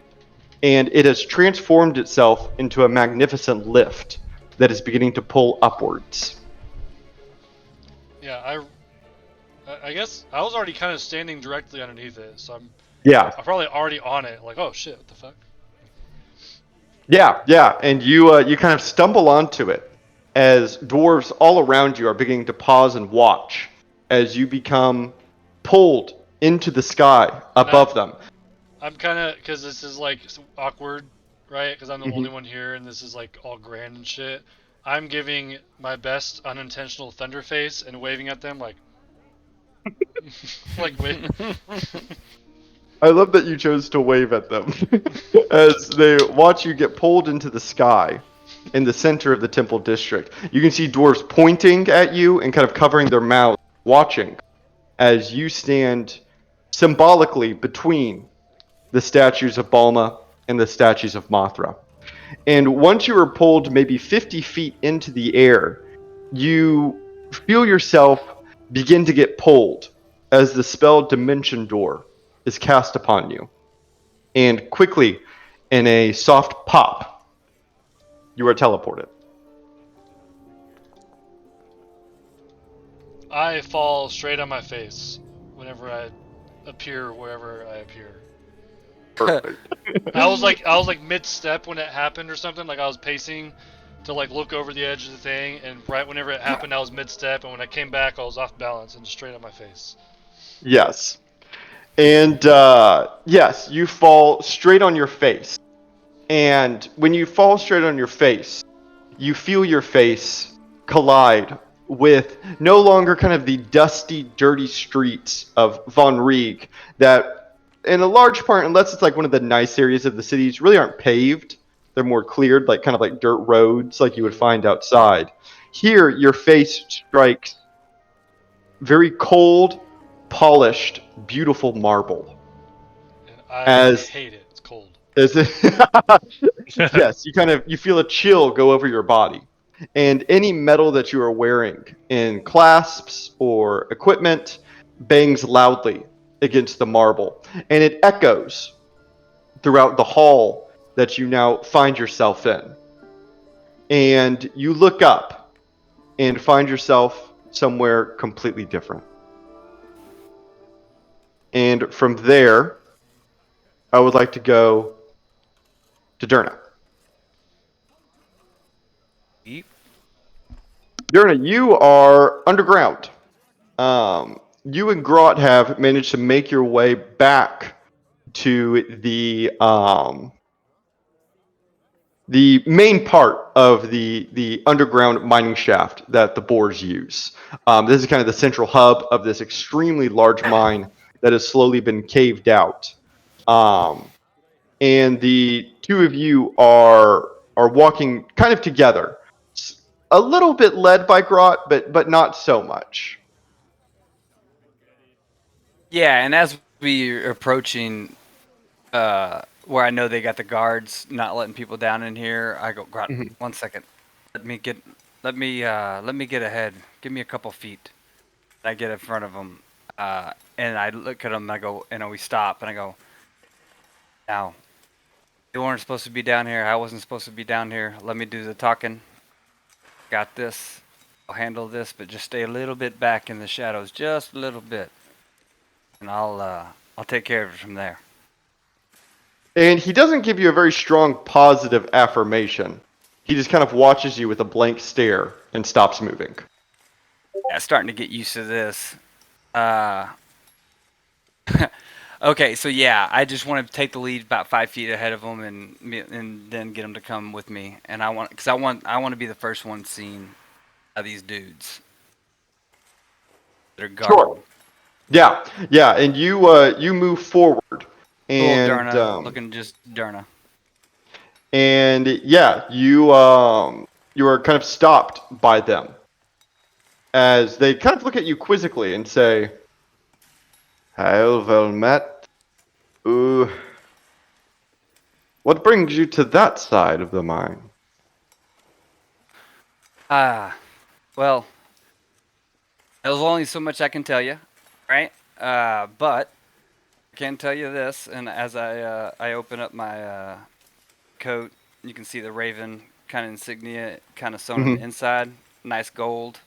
And it has transformed itself into a magnificent lift that is beginning to pull upwards. Yeah, I guess I was already kind of standing directly underneath it, so I'm probably already on it. Like, oh shit, what the fuck? Yeah, and you kind of stumble onto it as dwarves all around you are beginning to pause and watch as you become pulled into the sky above them. I'm kind of, because this is like awkward, right? Because I'm the only one here, and this is like all grand and shit. I'm giving my best unintentional thunder face and waving at them like, like wave. I love that you chose to wave at them as they watch you get pulled into the sky in the center of the temple district. You can see dwarves pointing at you and kind of covering their mouths, watching as you stand symbolically between the statues of Balma and the statues of Mothra. And once you are pulled maybe 50 feet into the air, you feel yourself begin to get pulled as the spell Dimension Door is cast upon you. And quickly, in a soft pop, you are teleported. I fall straight on my face whenever I appear wherever I appear. Perfect. I was like mid-step when it happened or something. Like I was pacing to like look over the edge of the thing, and right whenever it happened, I was mid-step, and when I came back, I was off balance and straight on my face. Yes. And yes, you fall straight on your face. And when you fall straight on your face, you feel your face collide with no longer kind of the dusty, dirty streets of Von Rieg that in a large part, unless it's like one of the nice areas of the cities, really aren't paved. They're more cleared, like kind of like dirt roads, like you would find outside. Here, your face strikes very cold, polished, beautiful marble. And I As hate it. It's cold. yes, you feel a chill go over your body, and any metal that you are wearing in clasps or equipment bangs loudly against the marble, and it echoes throughout the hall that you now find yourself in. And you look up and find yourself somewhere completely different. And from there, I would like to go to Derna. Eep. Derna, you are underground. You and Grot have managed to make your way back to the main part of the underground mining shaft that the Boers use. This is kind of the central hub of this extremely large mine that has slowly been caved out. And the two of you are walking kind of together, a little bit led by Grot, but not so much. Yeah, and as we are approaching where I know they got the guards not letting people down in here, I go, Grot, 1 second. Let me get ahead. Give me a couple feet. I get in front of them, and I look at them. And I go, and we stop, and I go, now, you weren't supposed to be down here. I wasn't supposed to be down here. Let me do the talking. Got this. I'll handle this, but just stay a little bit back in the shadows, just a little bit, and I'll take care of it from there. And he doesn't give you a very strong positive affirmation. He just kind of watches you with a blank stare and stops moving. Yeah, starting to get used to this. Okay, so yeah, I just want to take the lead about 5 feet ahead of them, and then get them to come with me. And I want to be the first one seen of these dudes. They're guarded. Sure. Yeah, and you move forward, and Derna, looking just Derna. and yeah, you are kind of stopped by them as they kind of look at you quizzically and say, "Heil well met. What brings you to that side of the mine?" Well, there's only so much I can tell you, right? But I can tell you this, and as I open up my coat, you can see the raven kind of insignia kind of sewn on the inside, nice gold.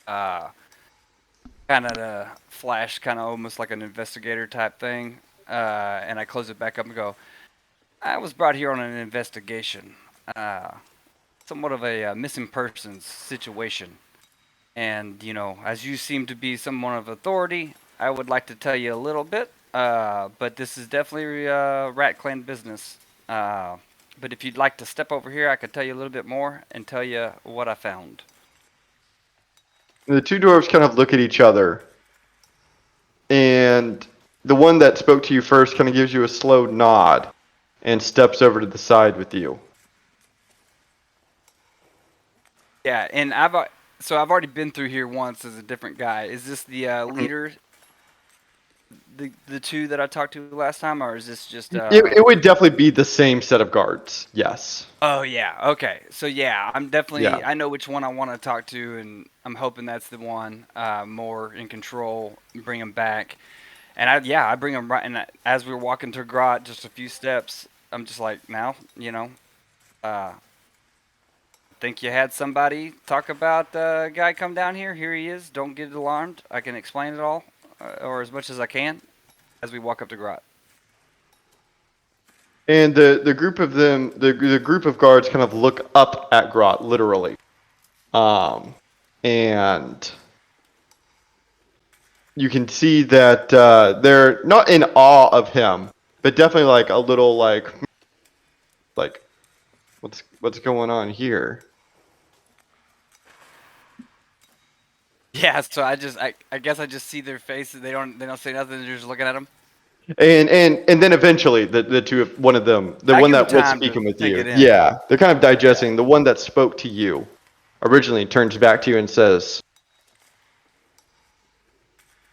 Kind of the flash, kind of almost like an investigator type thing. And I close it back up and go, I was brought here on an investigation. Somewhat of a missing persons situation. And, as you seem to be someone of authority, I would like to tell you a little bit. But this is definitely Rat Clan business. But if you'd like to step over here, I could tell you a little bit more and tell you what I found. The two dwarves kind of look at each other, and the one that spoke to you first kind of gives you a slow nod and steps over to the side with you. Yeah, and I've already been through here once as a different guy. Is this the leader, the two that I talked to last time, or is this just? It would definitely be the same set of guards. Yes. Oh yeah. Okay. So yeah, I'm definitely. Yeah. I know which one I want to talk to, and I'm hoping that's the one more in control. Bring him back, and I bring him right. And as we're walking to Grot, just a few steps, I'm just like, now, think you had somebody talk about the guy come down here. Here he is. Don't get alarmed. I can explain it all, or as much as I can, as we walk up to Grot. And the group of them, the group of guards, kind of look up at Grot, literally, and you can see that they're not in awe of him, but definitely like a little like what's going on here? Yeah. So I guess I just see their faces. They don't say nothing. They're just looking at him. And then eventually the two of one of them, the I one give him that was time to speaking with take you, it in. yeah, they're kind of digesting. The one that spoke to you originally turns back to you and says,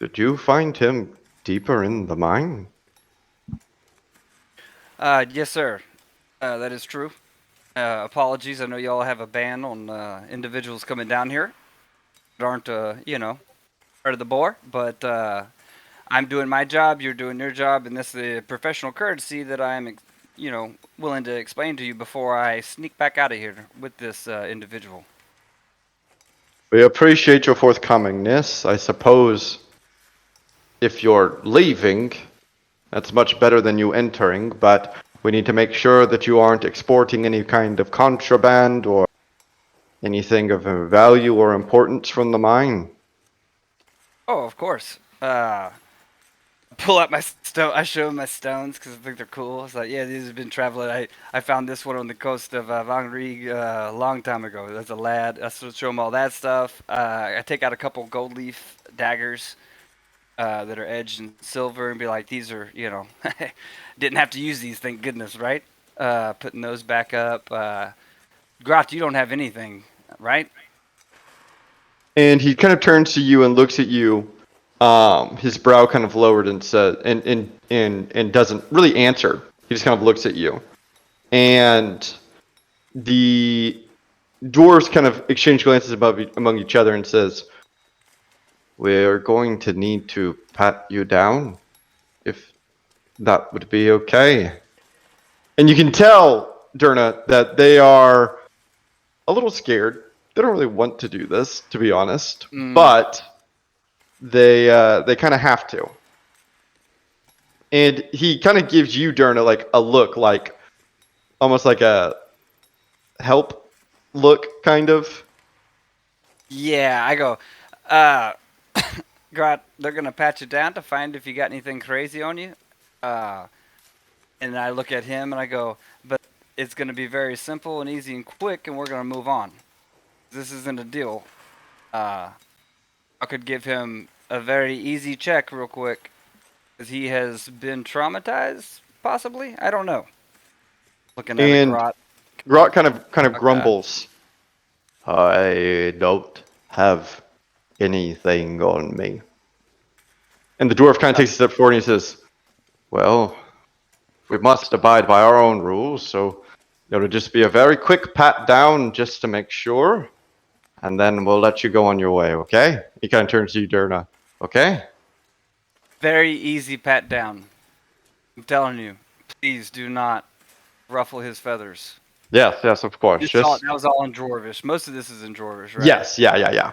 "Did you find him deeper in the mine?" Yes, sir. That is true. Apologies. I know y'all have a ban on individuals coming down here that aren't, part of the board, but I'm doing my job, you're doing your job, and this is the professional courtesy that I'm, willing to explain to you before I sneak back out of here with this individual. We appreciate your forthcomingness. I suppose if you're leaving, that's much better than you entering, but we need to make sure that you aren't exporting any kind of contraband or anything of value or importance from the mine. Oh, of course. Pull out my stone. I show him my stones because I think they're cool. It's like, yeah, these have been traveling. I found this one on the coast of Van Rieg a long time ago. That's a lad. I show him all that stuff. I take out a couple gold leaf daggers that are edged in silver and be like, these are, didn't have to use these, thank goodness, right? Putting those back up. Grot, you don't have anything, right? And he kind of turns to you and looks at you, his brow kind of lowered and said, and doesn't really answer. He just kind of looks at you. And the dwarves kind of exchange glances among each other and says, "We're going to need to pat you down, if that would be okay." And you can tell, Durna, that they are a little scared. They don't really want to do this, to be honest, but they kind of have to. And he kind of gives you, Durna, like a look, like almost like a help look, kind of. Yeah, I go, Grot, they're going to pat you down to find if you got anything crazy on you. And I look at him and I go, but it's going to be very simple and easy and quick, and we're going to move on. This isn't a deal. I could give him a very easy check real quick, because he has been traumatized, possibly? I don't know. Looking at a And Grot. Grot kind of Okay. grumbles. "I don't have anything on me." And the dwarf kind of takes a step forward and he says, "Well, we must abide by our own rules, so it'll just be a very quick pat down just to make sure, and then we'll let you go on your way, okay?" He kind of turns to you, Durna. "Okay?" Very easy pat down. I'm telling you, please do not ruffle his feathers. Yes, of course. That was all in Dwarvish. Most of this is in Dwarvish, right? Yes, yeah.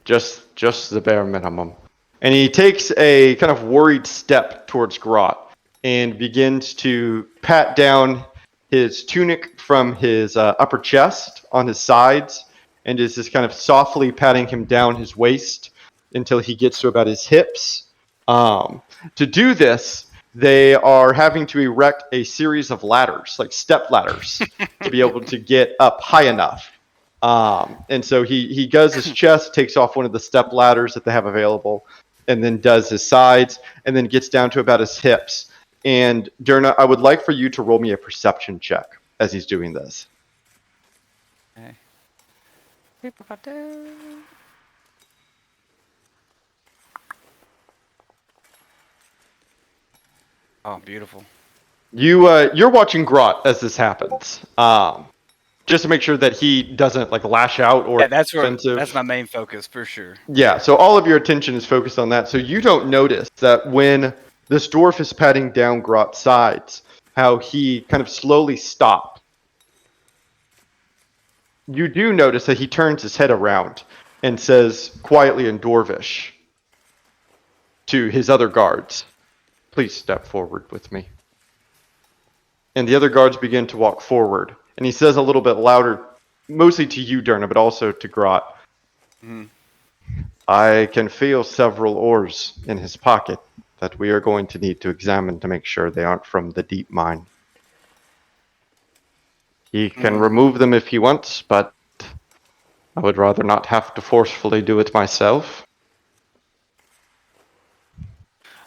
Just the bare minimum. And he takes a kind of worried step towards Grot and begins to pat down his tunic from his upper chest on his sides, and is just kind of softly patting him down his waist until he gets to about his hips. To do this, they are having to erect a series of ladders, like step ladders, to be able to get up high enough. And so he does his chest, takes off one of the step ladders that they have available, and then does his sides, and then gets down to about his hips. And Durna, I would like for you to roll me a perception check as he's doing this. Okay. Oh, beautiful. You're watching Grot as this happens, just to make sure that he doesn't like lash out or Yeah, offensive. that's my main focus for sure. Yeah, so all of your attention is focused on that. So you don't notice that when this dwarf is patting down Grot's sides, how he kind of slowly stops. You do notice that he turns his head around and says quietly in Dwarvish to his other guards, "Please step forward with me." And the other guards begin to walk forward. And he says a little bit louder, mostly to you, Durna, but also to Grot, "I can feel several ores in his pocket that we are going to need to examine to make sure they aren't from the deep mine. He can remove them if he wants, but I would rather not have to forcefully do it myself."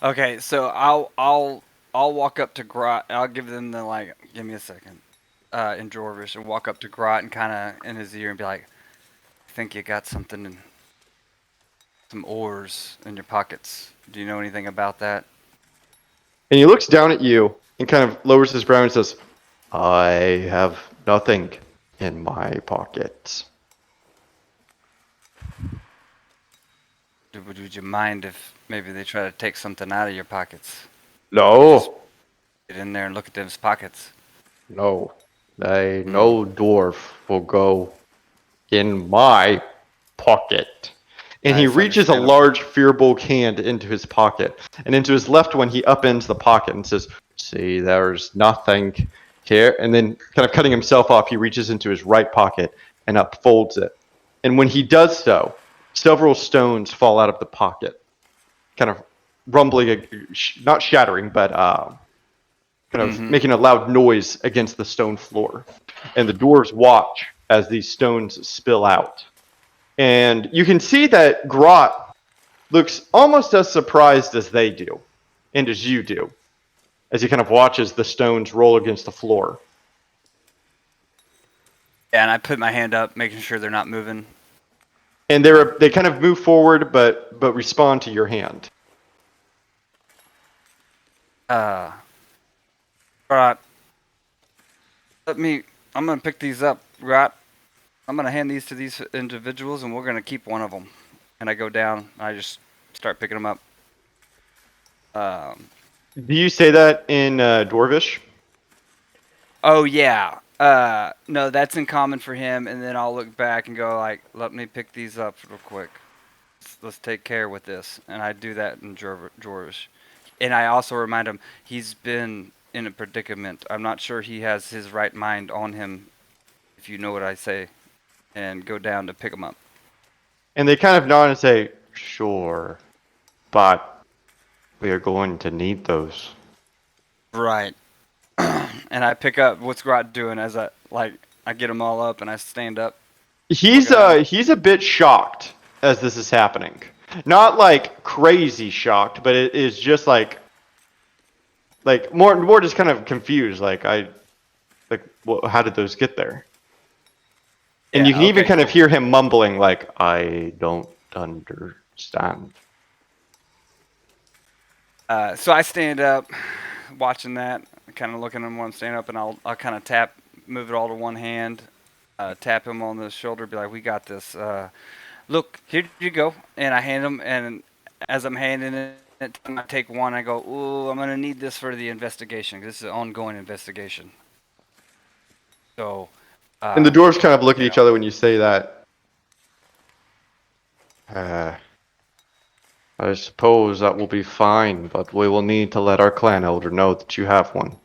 Okay, so I'll walk up to Grot. I'll give them the like. Give me a second. In Jorvish, and walk up to Grot and kind of in his ear and be like, "I think you got something in some ores in your pockets. Do you know anything about that?" And he looks down at you and kind of lowers his brow and says, I have nothing in my pockets. Would you mind if maybe they try to take something out of your pockets? No, Get in there and look at those pockets. no. No dwarf will go in my pocket. And he Nice, reaches a understandable. large Fearbulk hand into his pocket. And into his left one, he upends the pocket and says, see, there's nothing here. And then, kind of cutting himself off, he reaches into his right pocket and upfolds it. And when he does so, several stones fall out of the pocket, kind of rumbling, not shattering, but kind of making a loud noise against the stone floor. And the dwarves watch as these stones spill out. And you can see that Grot looks almost as surprised as they do, and as you do, as he kind of watches the stones roll against the floor. Yeah, and I put my hand up, making sure they're not moving. And they kind of move forward, but respond to your hand. Grot, I'm gonna pick these up, Grot. I'm gonna hand these to these individuals, and we're gonna keep one of them. And I go down, and I just start picking them up. Do you say that in Dwarvish? Oh yeah. No, that's in common for him, and then I'll look back and go like, "Let me pick these up real quick. Let's take care with this." And I do that in George. And I also remind him he's been in a predicament. I'm not sure he has his right mind on him, if you know what I say, and go down to pick him up. And they kind of nod and say, sure, but we are going to need those. Right. And I pick up what's Grot doing as I get them all up and I stand up. He's a bit shocked as this is happening. Not like crazy shocked, but it is just like more just kind of confused. How did those get there? And you can even kind of hear him mumbling like, I don't understand. So I stand up, watching that, kind of looking at him while I'm standing up, and I'll kind of move it all to one hand, tap him on the shoulder, be like, "We got this. Look, here you go." And I hand him, and as I'm handing it, I take one. I go, "Ooh, I'm gonna need this for the investigation. 'Cause this is an ongoing investigation." So. And the dwarves kind of look at each other when you say that. I suppose that will be fine, but we will need to let our clan elder know that you have one.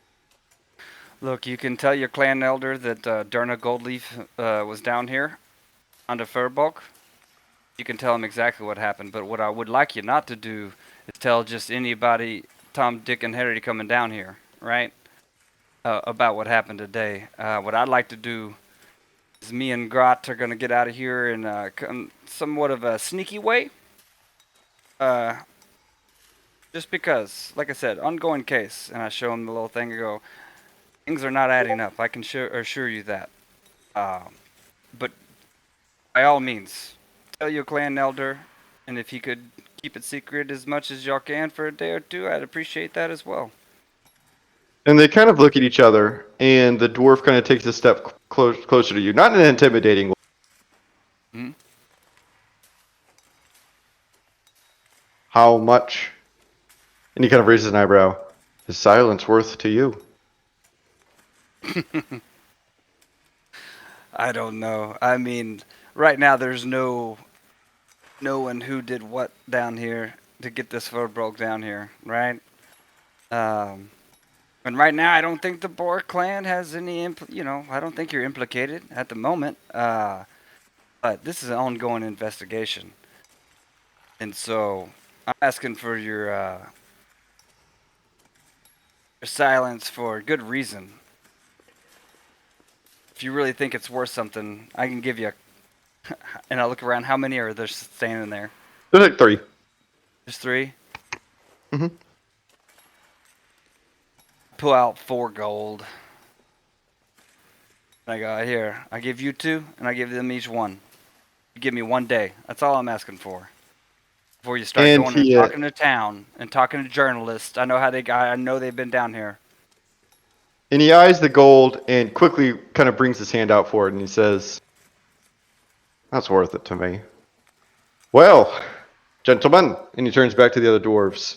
Look, you can tell your clan elder that Durna Goldleaf was down here under Furbolg. You can tell him exactly what happened, but what I would like you not to do is tell just anybody, Tom, Dick, and Harry coming down here, right? About what happened today. What I'd like to do is me and Grot are going to get out of here in somewhat of a sneaky way. Just because, like I said, ongoing case, and I show him the little thing and go, things are not adding up. I can assure you that. But by all means, tell your clan elder, and if he could keep it secret as much as y'all can for a day or two, I'd appreciate that as well. And they kind of look at each other, and the dwarf kind of takes a step closer to you. Not in an intimidating way. Hmm? How much? And he kind of raises an eyebrow. Is silence worth to you? I don't know. I mean, right now there's no one who did what down here to get this broke down here, right? And right now I don't think the Boar clan has any, I don't think you're implicated at the moment. But this is an ongoing investigation. And so I'm asking for your silence for good reason. If you really think it's worth something, I can give you and I look around, how many are there standing there? There's like 3. There's 3? Mm-hmm. pull out 4 gold. I go, here, I give you 2, and I give them each 1. You give me 1 day. That's all I'm asking for. Before you start And going he, and talking to town and talking to journalists. I know they've been down here. And he eyes the gold and quickly kind of brings his hand out for it, and he says, "That's worth it to me." Well, gentlemen, and he turns back to the other dwarves.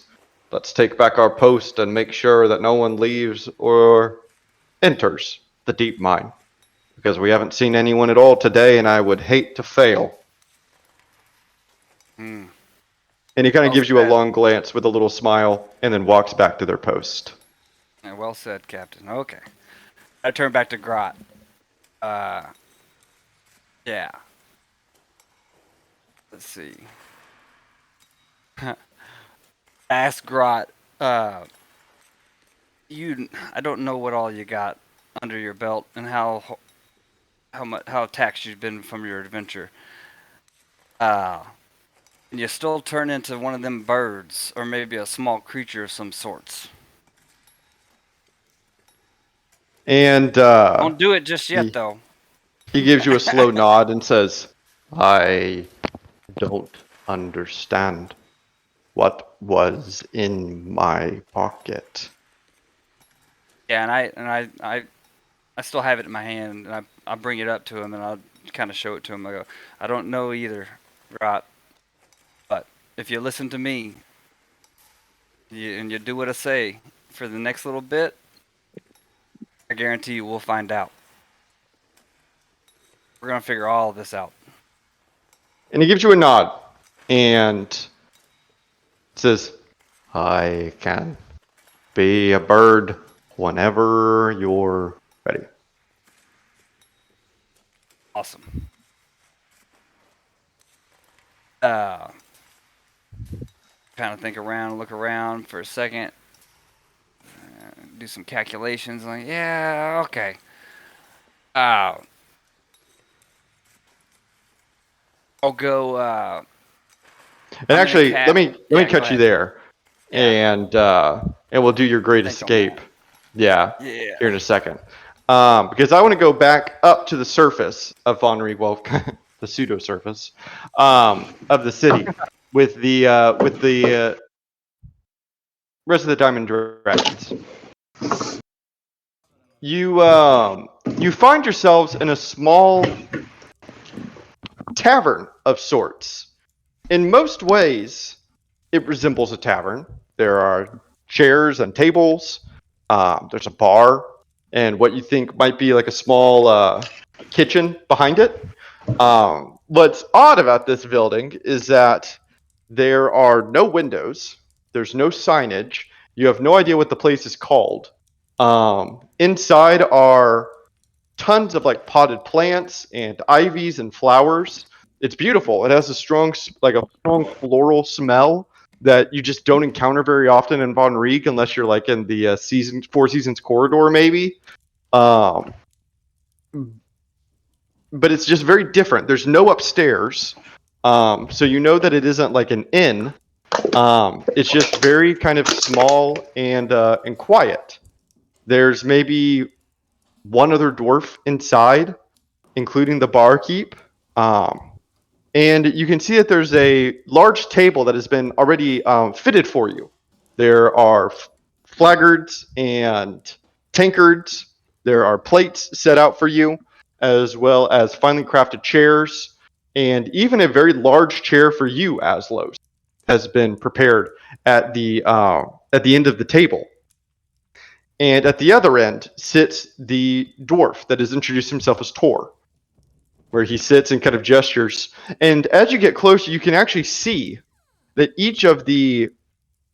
Let's take back our post and make sure that no one leaves or enters the deep mine, because we haven't seen anyone at all today, and I would hate to fail. Hmm. And he kind of Well gives you a said. long glance with a little smile, and then walks back to their post. Yeah, well said, Captain. Okay. I turn back to Grot. Yeah. Let's see. Ask Grot. I don't know what all you got under your belt and how taxed you've been from your adventure. And you still turn into one of them birds, or maybe a small creature of some sorts. And Don't do it just yet, he, though. he gives you a slow nod and says, "I don't understand. What was in my pocket?" Yeah, I still have it in my hand, and I bring it up to him, and I'll kind of show it to him. I go, I don't know either, Grot, but if you listen to me, and you do what I say for the next little bit, I guarantee you we'll find out. We're gonna figure all of this out. And he gives you a nod and says, "I can be a bird whenever you're ready." Awesome. Kind of think around, look around for a second, do some calculations. Like, yeah, okay. I'll go. And I'm gonna actually, cat. let me Yeah, go catch you ahead. there, Yeah. and we'll do your great Think on escape. that. Yeah, Yeah. here in a second. Because I want to go back up to the surface of Von Rieg, well, the pseudo surface of the city with the rest of the Diamond Dragons. You find yourselves in a small tavern of sorts. In most ways, it resembles a tavern. There are chairs and tables. There's a bar and what you think might be like a small kitchen behind it. What's odd about this building is that there are no windows. There's no signage. You have no idea what the place is called. Inside are tons of like potted plants and ivies and flowers. It's beautiful. It has a strong, like a strong floral smell that you just don't encounter very often in Von Rieg unless you're like in the Four Seasons corridor, maybe. Um, but it's just very different. There's no upstairs, so you know that it isn't like an inn. It's just very kind of small and quiet. There's maybe one other dwarf inside, including the barkeep. And you can see that there's a large table that has been already fitted for you. There are flaggards and tankards. There are plates set out for you, as well as finely crafted chairs, and even a very large chair for you, Aslos, has been prepared at the end of the table. And at the other end sits the dwarf that has introduced himself as Tor, where he sits and kind of gestures. And as you get closer, you can actually see that each of the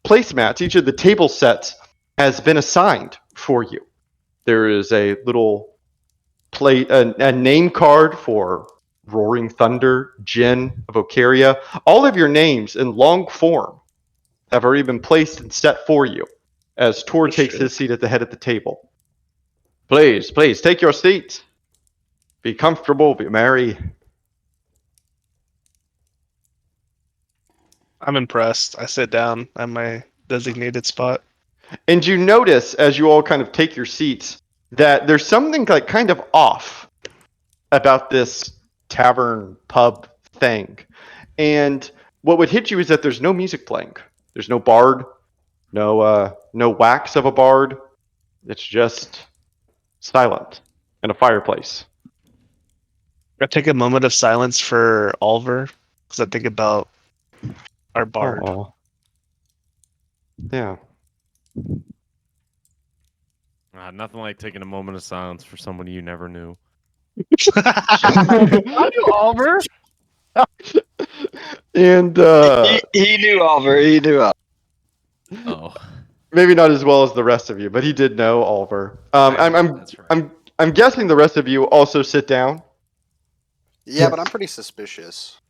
placemats, each of the table sets, has been assigned for you. There is a little plate, a name card for Roaring Thunder, Jin of Ocaria. All of your names in long form have already been placed and set for you as Tor takes his seat at the head of the table. Please, please, take your seats. Be comfortable, be merry. I'm impressed. I sit down at my designated spot. And you notice as you all kind of take your seats that there's something like kind of off about this tavern pub thing. And what would hit you is that there's no music playing. There's no bard, no wax of a bard. It's just silent and a fireplace. I take a moment of silence for Oliver because I think about our bard. Aw. Yeah. Nothing like taking a moment of silence for someone you never knew. I knew Oliver. And He knew Oliver. He knew Oliver. Oh, maybe not as well as the rest of you, but he did know Oliver. that's right. I'm guessing the rest of you also sit down. Yeah, but I'm pretty suspicious.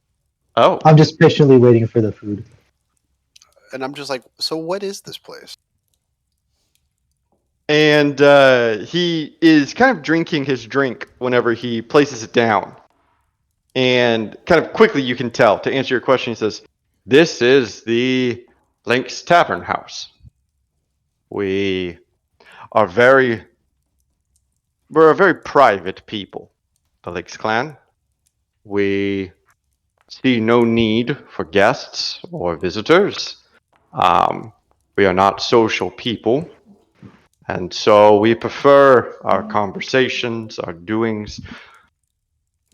Oh, I'm just patiently waiting for the food. And I'm just like, so what is this place? and he is kind of drinking his drink whenever he places it down. And kind of quickly you can tell, to answer your question, he says, "This is the Lynx Tavern House. We are we're a very private people, the Lynx clan. We see no need for guests or visitors. We are not social people. And so we prefer our conversations, our doings,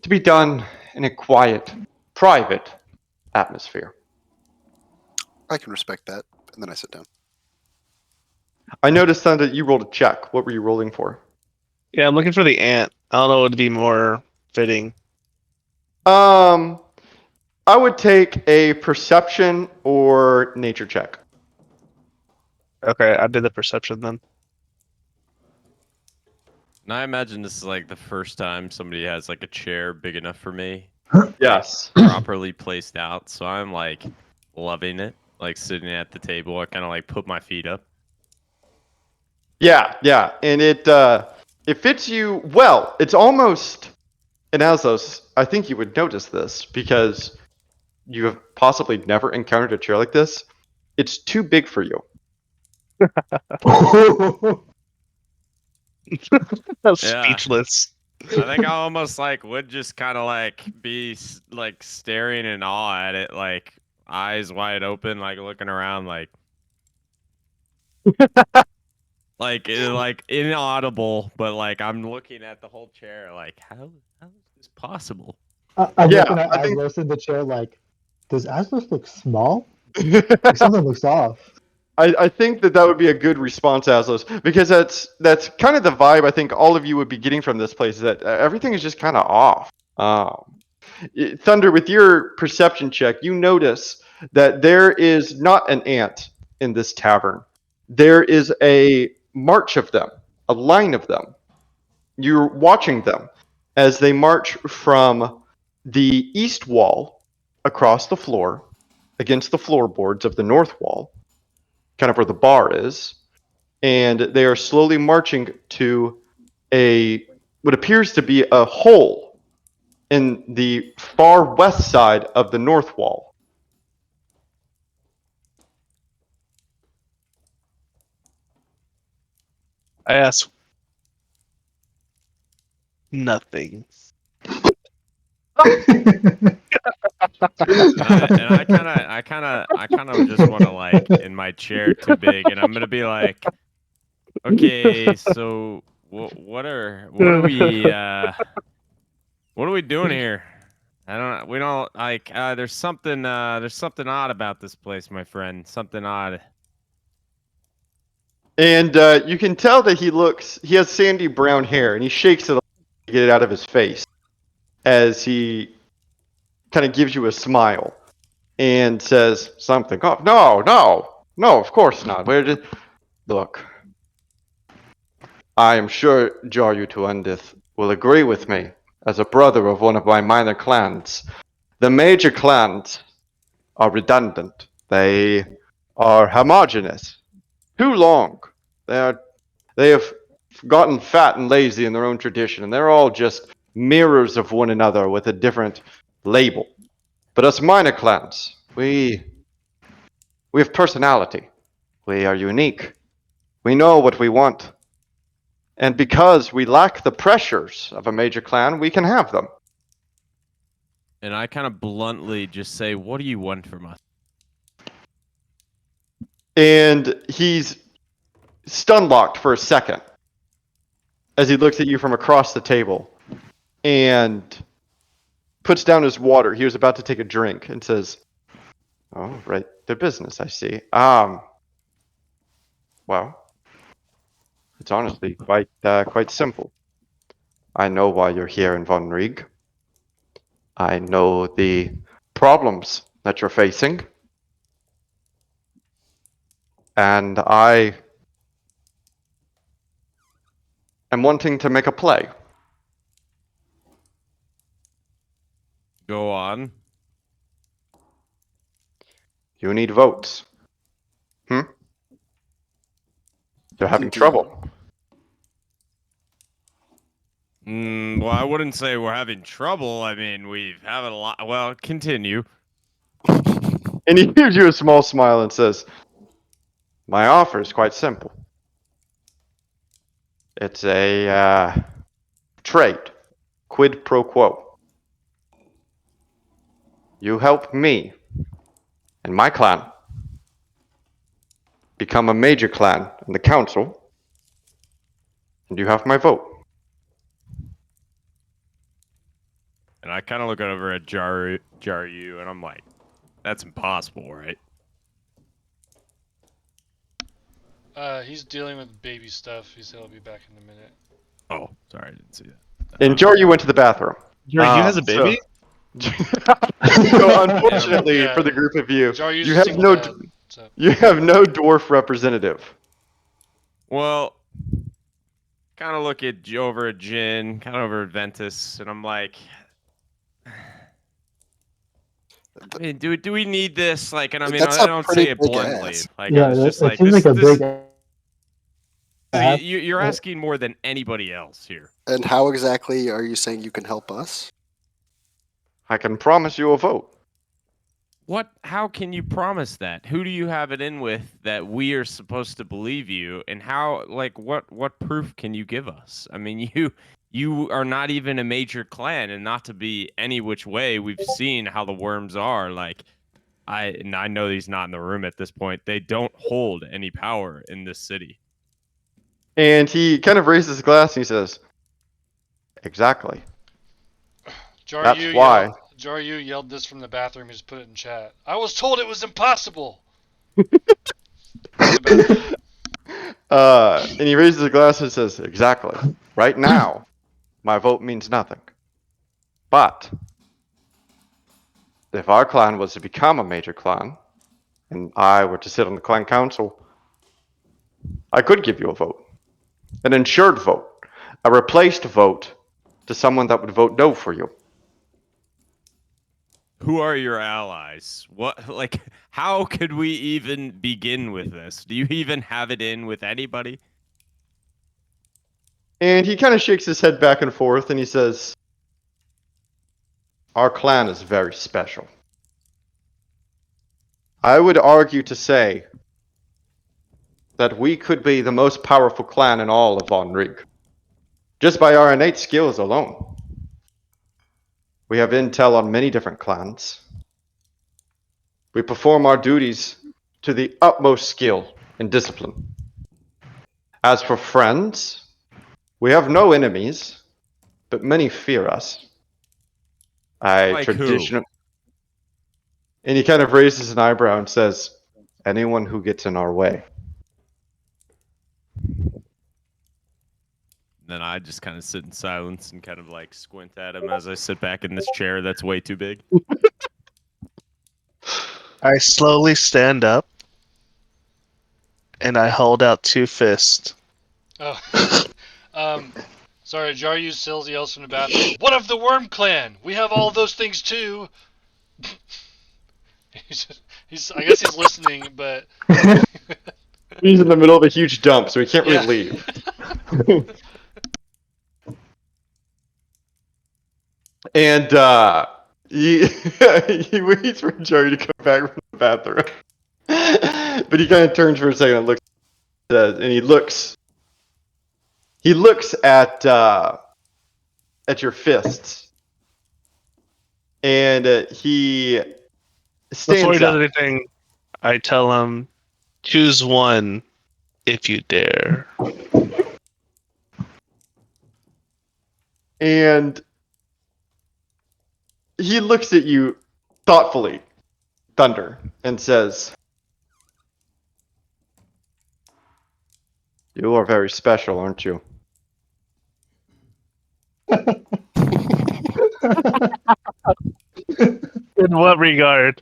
to be done in a quiet, private atmosphere." I can respect that. And then I sit down. I noticed then that you rolled a check. What were you rolling for? Yeah, I'm looking for the ant. I don't know what would be more fitting. I would take a perception or nature check. Okay, I did the perception then. And I imagine this is like the first time somebody has like a chair big enough for me, Yes. properly placed out. So I'm like loving it, like sitting at the table. I kind of like put my feet up. Yeah, and it fits you well. It's almost, and Azos, I think you would notice this because you have possibly never encountered a chair like this. It's too big for you. I'm Yeah. speechless. I think I almost like would just kind of like be like staring in awe at it, like eyes wide open, like looking around, like like inaudible, but like I'm looking at the whole chair, like how is this possible? I'm Yeah, looking at I think- Aslos in the chair like, does Aslos look small? Like something looks off. I think that would be a good response, Aslos, because that's kind of the vibe I think all of you would be getting from this place, is that everything is just kind of off. Thunder, with your perception check, you notice that there is not an ant in this tavern. There is a march of them, a line of them. You're watching them as they march from the east wall across the floor against the floorboards of the north wall, kind of where the bar is, and they are slowly marching to what appears to be a hole in the far west side of the north wall. I ask nothing. And I kind of just want to like in my chair too big, and I'm gonna be like, okay, so what are we doing here? We don't like. There's something odd about this place, my friend. Something odd. And you can tell that he has sandy brown hair, and he shakes it to get it out of his face as he kind of gives you a smile and says something. Oh, no, of course not. Look, I am sure Jaryu Tuendith will agree with me as a brother of one of my minor clans. The major clans are redundant. They are homogeneous. Too long. They have gotten fat and lazy in their own tradition, and they're all just mirrors of one another with a different label. But us minor clans, we have personality. We are unique. We know what we want. And because we lack the pressures of a major clan, we can have them. And I kind of bluntly just say, what do you want from us? And he's stun-locked for a second as he looks at you from across the table and puts down his water. He was about to take a drink and says, "Oh, right, the business, I see. Well, it's honestly quite simple. I know why you're here in Von Rieg. I know the problems that you're facing. And I am wanting to make a play. Go on. You need votes. You're having Indeed. trouble. Well, I wouldn't say we're having trouble. I mean, we've had a lot. Well, continue. And he gives you a small smile and says, my offer is quite simple. It's a trade. Quid pro quo. You help me and my clan become a major clan in the council, and you have my vote. And I kind of look over at Jaryu, and I'm like, that's impossible, right? He's dealing with baby stuff. He said he'll be back in a minute. Oh, sorry, I didn't see that. And Jaryu went to the bathroom. Jaryu has a baby? So unfortunately Yeah. for the group of you, Jaryu's you a have single no dad, so. you have no dwarf representative. Well, kind of look at over at Jin, kind of over at Ventus, and I'm like, I mean, do we need this? Like, and I mean, That's I a don't pretty say it big bluntly. ask. Like, Yeah, I was that, just that like, seems this, like a this, big ask. you're asking more than anybody else here. And how exactly are you saying you can help us? I can promise you a vote. What? How can you promise that? Who do you have it in with that we are supposed to believe you? And how? Like, what proof can you give us? I mean, you are not even a major clan, and not to be any which way. We've seen how the worms are. Like, I know he's not in the room at this point. They don't hold any power in this city. And he kind of raises his glass and he says, exactly. That's why. Jaryu yelled this from the bathroom. He just put it in chat. I was told it was impossible. And he raises his glass and says, exactly. Right now, my vote means nothing. But if our clan was to become a major clan, and I were to sit on the clan council, I could give you a vote. An insured vote. A replaced vote to someone that would vote no for you. Who are your allies? What, like, how could we even begin with this? Do you even have it in with anybody? And he kind of shakes his head back and forth and he says, our clan is very special. I would argue to say that we could be the most powerful clan in all of Von Rieg, just by our innate skills alone. We have intel on many different clans. We perform our duties to the utmost skill and discipline. As for friends, we have no enemies, but many fear us. Like who? And he kind of raises an eyebrow and says, anyone who gets in our way. Then I just kind of sit in silence and kind of like squint at him as I sit back in this chair that's way too big. I slowly stand up and I hold out two fists. Oh. Sorry, Jaryu still yells from the bathroom. What of the Worm Clan? We have all those things too. I guess he's listening, but He's in the middle of a huge dump, so he can't really leave. And he waits for Jerry to come back from the bathroom. But he kind of turns for a second and looks. And he looks at your fists, and he Before he stands does up. anything, I tell him, choose one if you dare. And he looks at you thoughtfully, Thunder, and says, "You are very special, aren't you?" In what regard?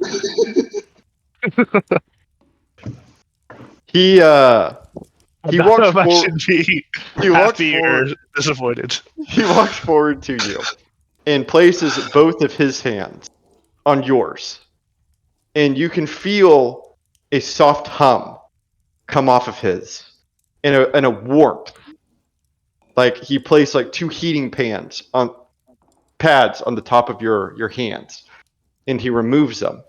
He I he don't walks know if I forward. should be He walks happy or forward. disappointed. He walks forward to you and places both of his hands on yours, and you can feel a soft hum come off of his, and a warmth. Like he placed like two heating pads on the top of your hands, and he removes them,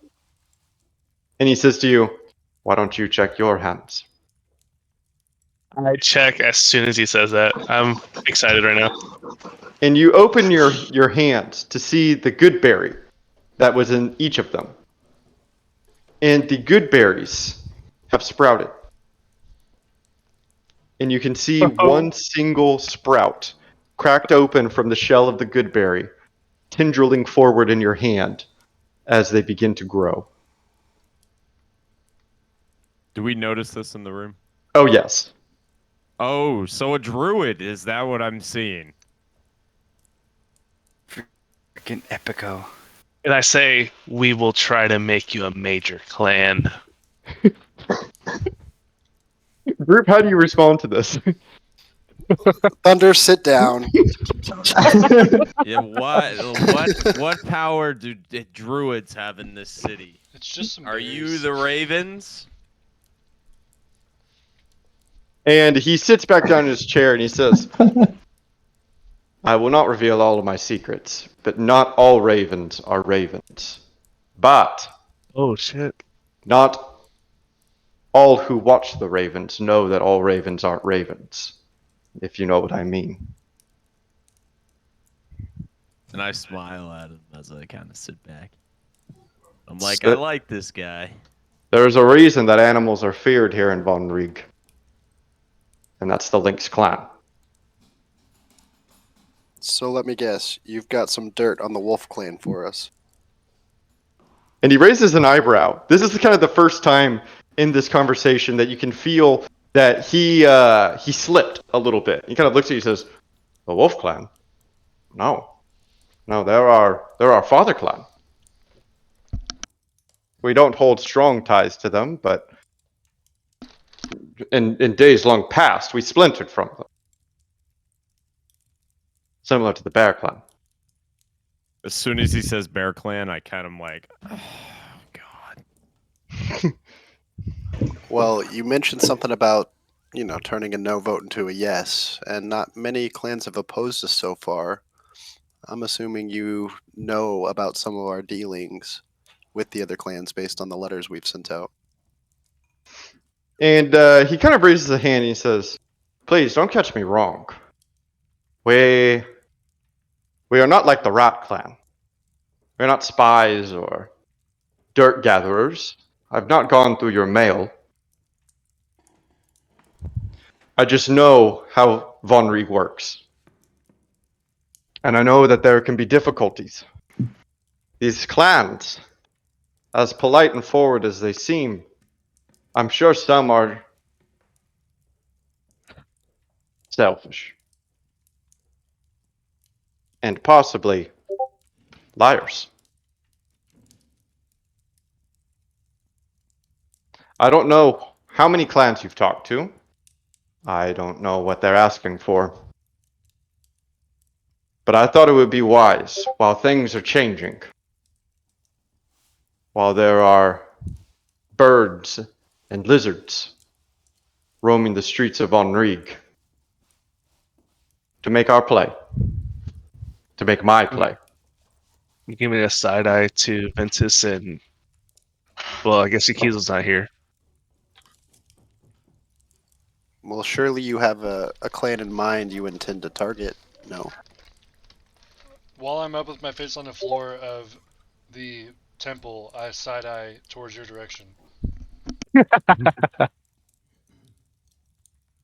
and he says to you, "Why don't you check your hands?" I check as soon as he says that. I'm excited right now. And you open your hands to see the good berry that was in each of them, and the good berries have sprouted. And you can see one single sprout cracked open from the shell of the good berry, tendriling forward in your hand as they begin to grow. Do we notice this in the room? Oh, yes. Oh, so a druid. Is that what I'm seeing? Freaking epico. And I say, we will try to make you a major clan. Group, how do you respond to this? Thunder, sit down. Yeah, what power do druids have in this city? It's just some Are berries. you the ravens? And he sits back down in his chair and he says, "I will not reveal all of my secrets, but not all ravens are ravens. But Oh, shit. not all who watch the ravens know that all ravens aren't ravens, if you know what I mean." And I smile at him as I kind of sit back. I'm like, So- I like this guy. There is a reason that animals are feared here in Von Rieg, and that's the Lynx clan. So let me guess, you've got some dirt on the Wolf Clan for us. And he raises an eyebrow. This is kind of the first time in this conversation that you can feel that he slipped a little bit. He kind of looks at you and says, "The Wolf Clan? No, they're our father clan. We don't hold strong ties to them, but in days long past, we splintered from them, similar to the Bear Clan." As soon as he says Bear Clan, I kind of like, oh, God. Well, you mentioned something about, turning a no vote into a yes, and not many clans have opposed us so far. I'm assuming you know about some of our dealings with the other clans based on the letters we've sent out. And he kind of raises a hand and he says, "Please don't catch me wrong. We are not like the Rat Clan. We're not spies or dirt gatherers. I've not gone through your mail. I just know how Von Rieg works. And I know that there can be difficulties. These clans, as polite and forward as they seem, I'm sure some are selfish. And possibly liars. I don't know how many clans you've talked to. I don't know what they're asking for. But I thought it would be wise, while things are changing, while there are birds and lizards roaming the streets of Von Rieg, to make our play, to make my play." You give me a side eye to Ventus and, well, I guess Yakizo's not here. Well, surely you have a clan in mind you intend to target. No. While I'm up with my face on the floor of the temple, I side eye towards your direction.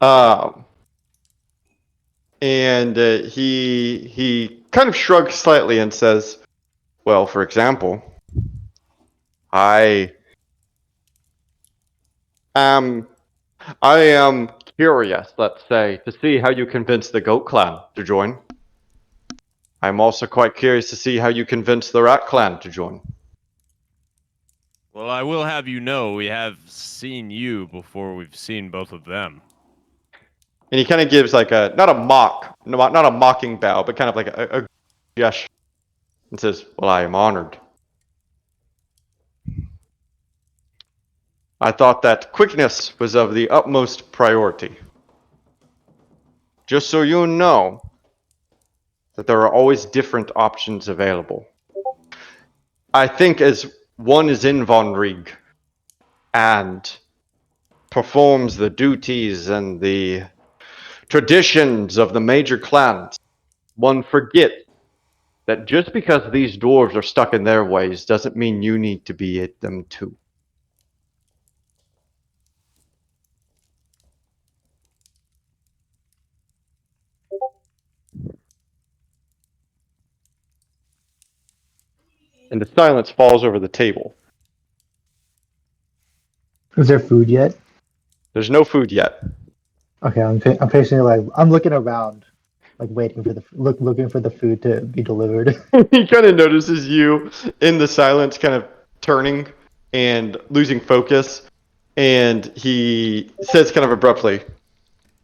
Um, and he kind of shrugs slightly and says, "Well, for example, I am I am curious, let's say, to see how you convince the Goat Clan to join. I'm also quite curious to see how you convince the Rat Clan to join." Well, I will have you know we have seen you before we've seen both of them. And he kind of gives like a not a mocking bow, but kind of like a gesture, and says, "Well, I am honored. I thought that quickness was of the utmost priority. Just so you know that there are always different options available. I think as one is in Von Rieg and performs the duties and the traditions of the major clans, one forgets that just because these dwarves are stuck in their ways doesn't mean you need to be at them too." And the silence falls over the table. Is there food yet? There's no food yet. Okay, I'm facing like I'm looking around, like waiting for looking for the food to be delivered. He kind of notices you in the silence, kind of turning and losing focus, and he says kind of abruptly,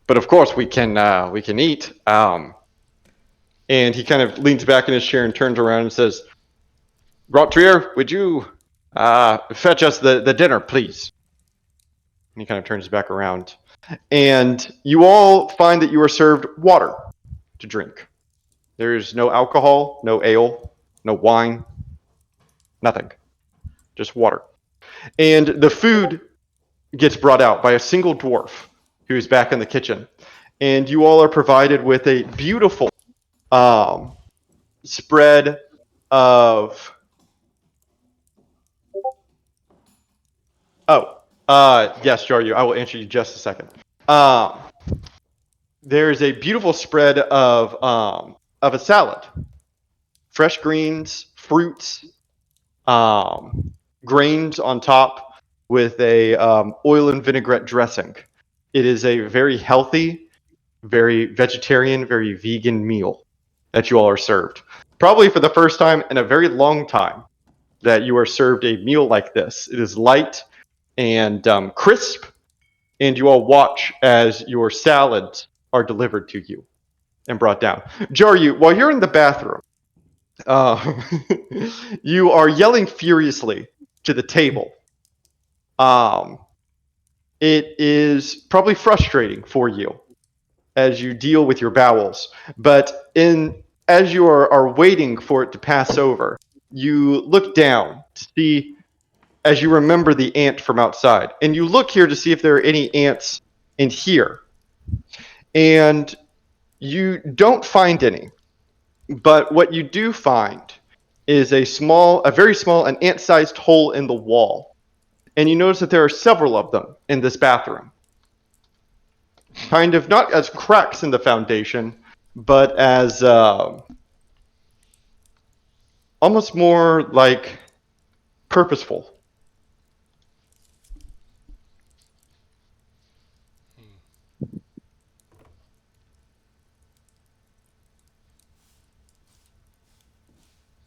"But of course we can eat." And he kind of leans back in his chair and turns around and says, "Grottrier, would you fetch us the dinner, please?" And he kind of turns back around, and you all find that you are served water to drink. There's no alcohol, no ale, no wine, nothing. Just water. And the food gets brought out by a single dwarf who is back in the kitchen. And you all are provided with a beautiful spread of. Yes, Jaryu, I will answer you just a second. There is a beautiful spread of a salad, fresh greens, fruits, grains on top with a oil and vinaigrette dressing. It is a very healthy, very vegetarian, very vegan meal that you all are served. Probably for the first time in a very long time that you are served a meal like this. It is light and crisp, and you all watch as your salads are delivered to you and brought down. Jaryu, while you're in the bathroom, you are yelling furiously to the table. It is probably frustrating for you as you deal with your bowels, but as you are waiting for it to pass over, you look down to see as you remember the ant from outside, and you look here to see if there are any ants in here, and you don't find any. But what you do find is a very small, an ant-sized hole in the wall. And you notice that there are several of them in this bathroom. Kind of not as cracks in the foundation, but as almost more like purposeful.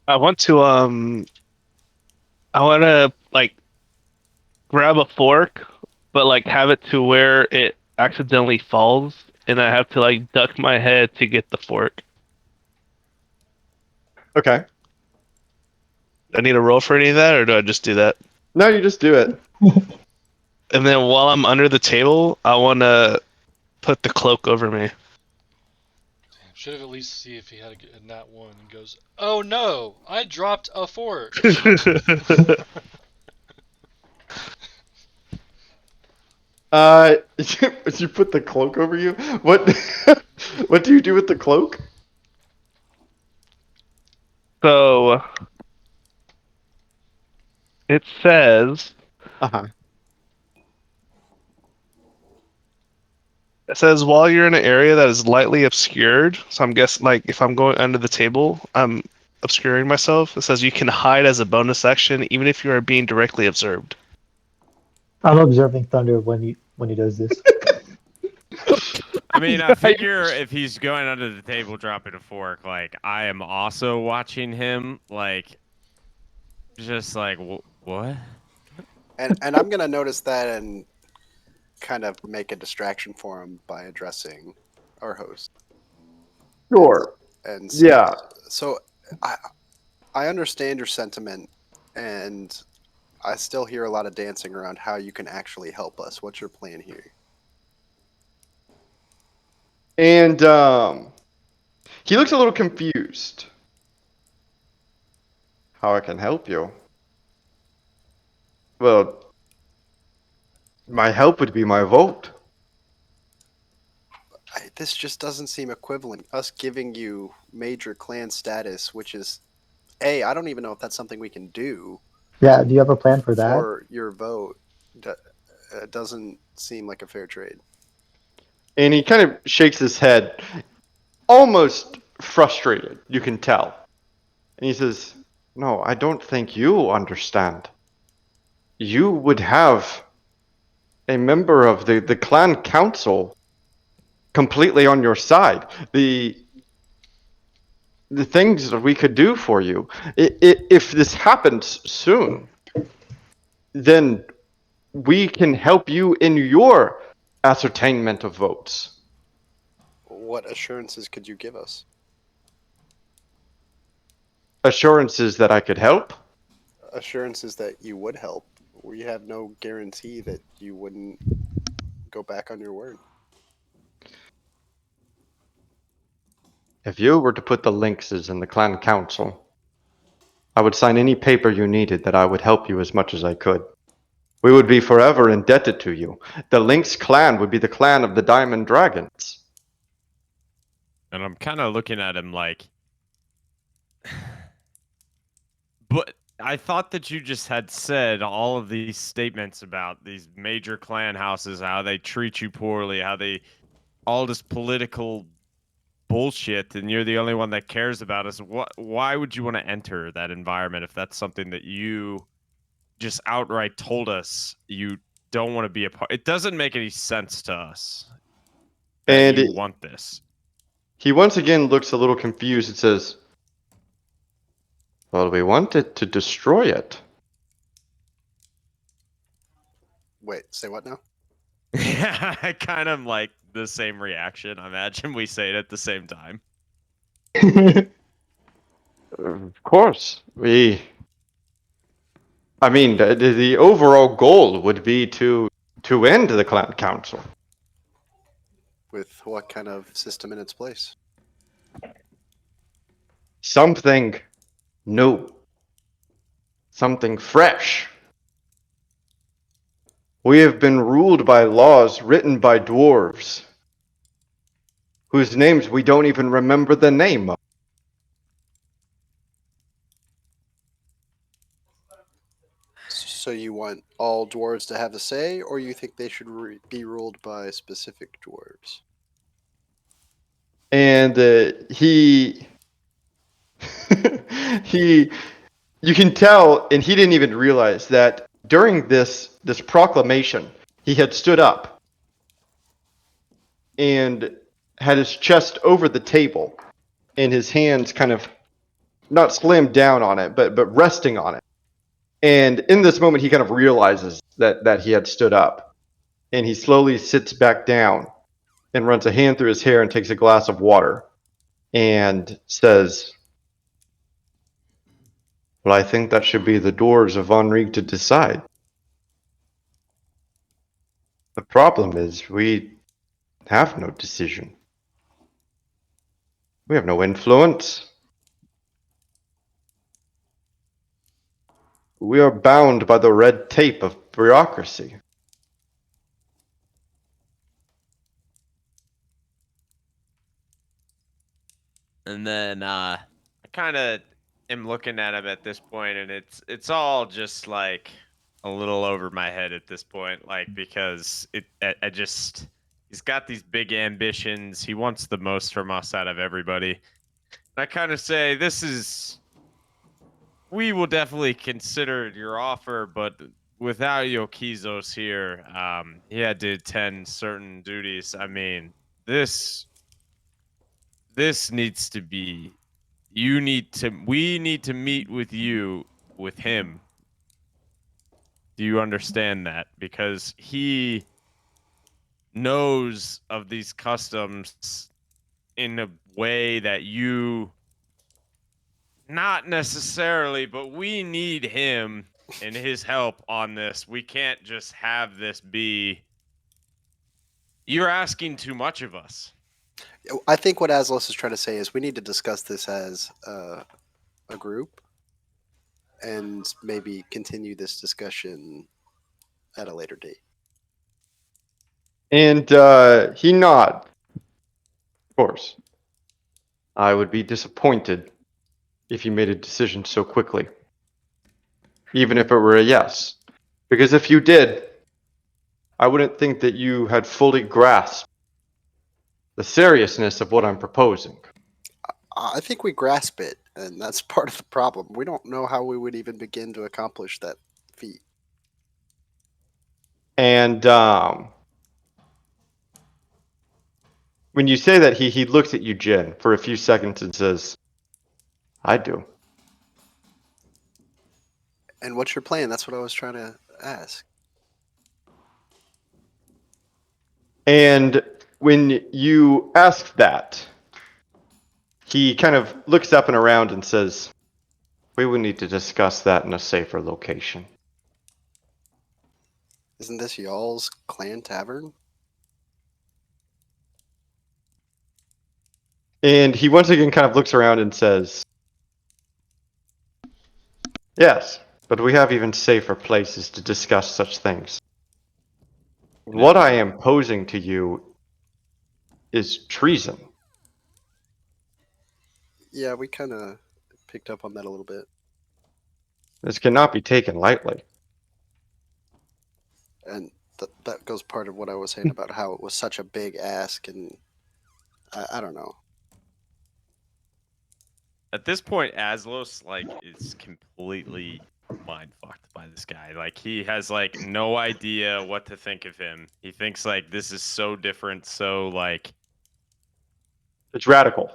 I want to like grab a fork, but like have it to where it accidentally falls, and I have to like duck my head to get the fork. Okay. I need a roll for any of that, or do I just do that? No, you just do it. And then while I'm under the table, I want to put the cloak over me. Should have at least see if he had a nat one and goes, "Oh no, I dropped a fork." You put the cloak over you? What what do you do with the cloak? So it says Uh-huh. it says while you're in an area that is lightly obscured. So I'm guessing like if I'm going under the table, I'm obscuring myself. It says you can hide as a bonus action even if you are being directly observed. I'm observing Thunder when he does this. I mean, I figure if he's going under the table dropping a fork, like I am also watching him, like just like what? And I'm gonna notice that and kind of make a distraction for him by addressing our host Sure. and say, Yeah. so I I understand your sentiment, and I still hear a lot of dancing around how you can actually help us. What's your plan here? And he looks a little confused. How I can help you? Well, my help would be my vote. This just doesn't seem equivalent. Us giving you major clan status, which is, I don't even know if that's something we can do Yeah, do you have a plan for that? for your vote. Doesn't seem like a fair trade. And he kind of shakes his head, almost frustrated, you can tell. And he says, "No, I don't think you understand. You would have a member of the clan council completely on your side. The things that we could do for you. If this happens soon, then we can help you in your ascertainment of votes." What assurances could you give us? Assurances that I could help? Assurances that you would help. We have no guarantee that you wouldn't go back on your word. If you were to put the Lynxes in the clan council, I would sign any paper you needed that I would help you as much as I could. We would be forever indebted to you. The Lynx clan would be the clan of the Diamond Dragons. And I'm kind of looking at him like, but I thought that you just had said all of these statements about these major clan houses, how they treat you poorly, how they all this political bullshit, and you're the only one that cares about us. Why would you want to enter that environment if that's something that you just outright told us you don't want to be a part? It doesn't make any sense to us that And you want this. he once again looks a little confused and says, "Well, we wanted to destroy it." Wait, say what now? Yeah, I kind of like the same reaction. I imagine we say it at the same time. Of course, I mean, the overall goal would be to end the clan council. With what kind of system in its place? Something new. Something fresh. We have been ruled by laws written by dwarves, whose names we don't even remember the name of. So you want all dwarves to have a say, or you think they should be ruled by specific dwarves? And he, you can tell, and he didn't even realize that during this proclamation, he had stood up and had his chest over the table, and his hands kind of not slammed down on it, but resting on it. And in this moment, he kind of realizes that he had stood up, and he slowly sits back down and runs a hand through his hair and takes a glass of water and says, "Well, I think that should be the dwarves of Von Rieg to decide. The problem is we have no decision. We have no influence. We are bound by the red tape of bureaucracy." And then I kind of am looking at him at this point, and it's all just like a little over my head at this point, like because I just he's got these big ambitions. He wants the most from us out of everybody. And I kind of say we will definitely consider your offer, but without Yokizos here, he had to attend certain duties. I mean, this needs to be we need to meet with you with him. Do you understand that? Because he knows of these customs in a way that you not necessarily, but we need him and his help on this. We can't just have this be you're asking too much of us. I think what Aslos is trying to say is we need to discuss this as a group and maybe continue this discussion at a later date. And he nods. Of course. I would be disappointed if you made a decision so quickly. Even if it were a yes. Because if you did, I wouldn't think that you had fully grasped the seriousness of what I'm proposing. I think we grasp it, and that's part of the problem. We don't know how we would even begin to accomplish that feat. And when you say that, he looks at you, Jin, for a few seconds and says, I do. And what's your plan? That's what I was trying to ask. And when you ask that, he kind of looks up and around and says, we will need to discuss that in a safer location. Isn't this y'all's clan tavern? And he once again kind of looks around and says, yes, but we have even safer places to discuss such things. What I am posing to you is treason. Yeah, we kind of picked up on that a little bit. This cannot be taken lightly. And that goes part of what I was saying about how it was such a big ask, and I don't know. At this point, Aslos is completely mind fucked by this guy. Like he has no idea what to think of him. He thinks this is so different, so It's radical.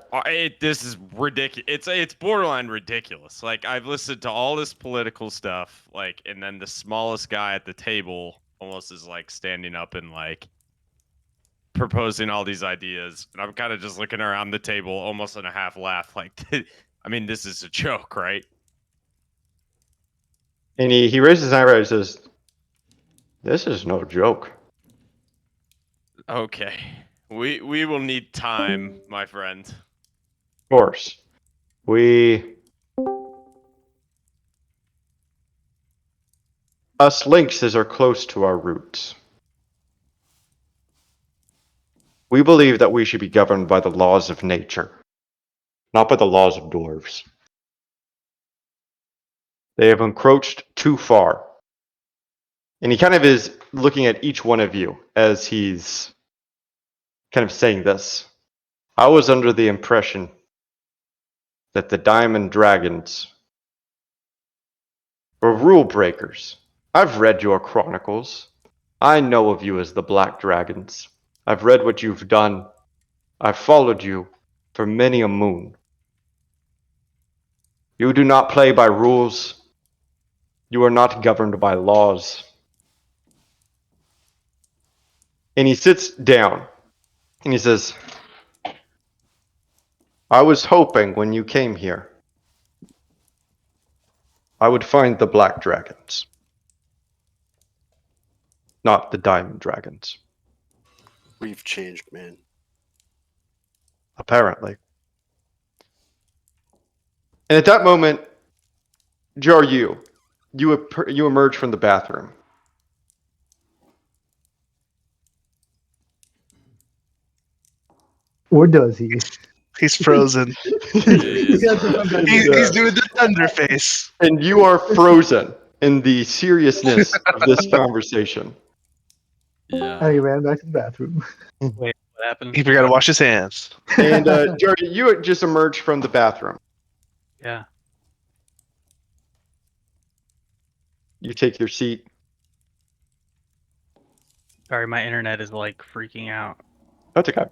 this is ridiculous. It's borderline ridiculous. I've listened to all this political stuff, and then the smallest guy at the table almost is standing up and proposing all these ideas, and I'm kind of just looking around the table, almost in a half laugh, I mean, this is a joke, right? And he raises his eyebrow and says, this is no joke. Okay. We will need time, my friend. Of course. Us lynxes are close to our roots. We believe that we should be governed by the laws of nature, not by the laws of dwarves. They have encroached too far. And he kind of is looking at each one of you as he's kind of saying this. I was under the impression that the Diamond Dragons were rule breakers. I've read your chronicles. I know of you as the Black Dragons. I've read what you've done. I've followed you for many a moon. You do not play by rules. You are not governed by laws. And he sits down and he says, I was hoping when you came here, I would find the Black Dragons, not the Diamond Dragons. We've changed, man. Apparently. And at that moment, Jaryu, you emerge from the bathroom. Or does he? He's frozen. Jeez. He's doing the thunder face. And you are frozen in the seriousness of this conversation. Yeah. And he ran back to the bathroom. Wait, what happened? He forgot to wash his hands. And Jordy, you had just emerged from the bathroom. Yeah. You take your seat. Sorry, my internet is like freaking out. That's okay.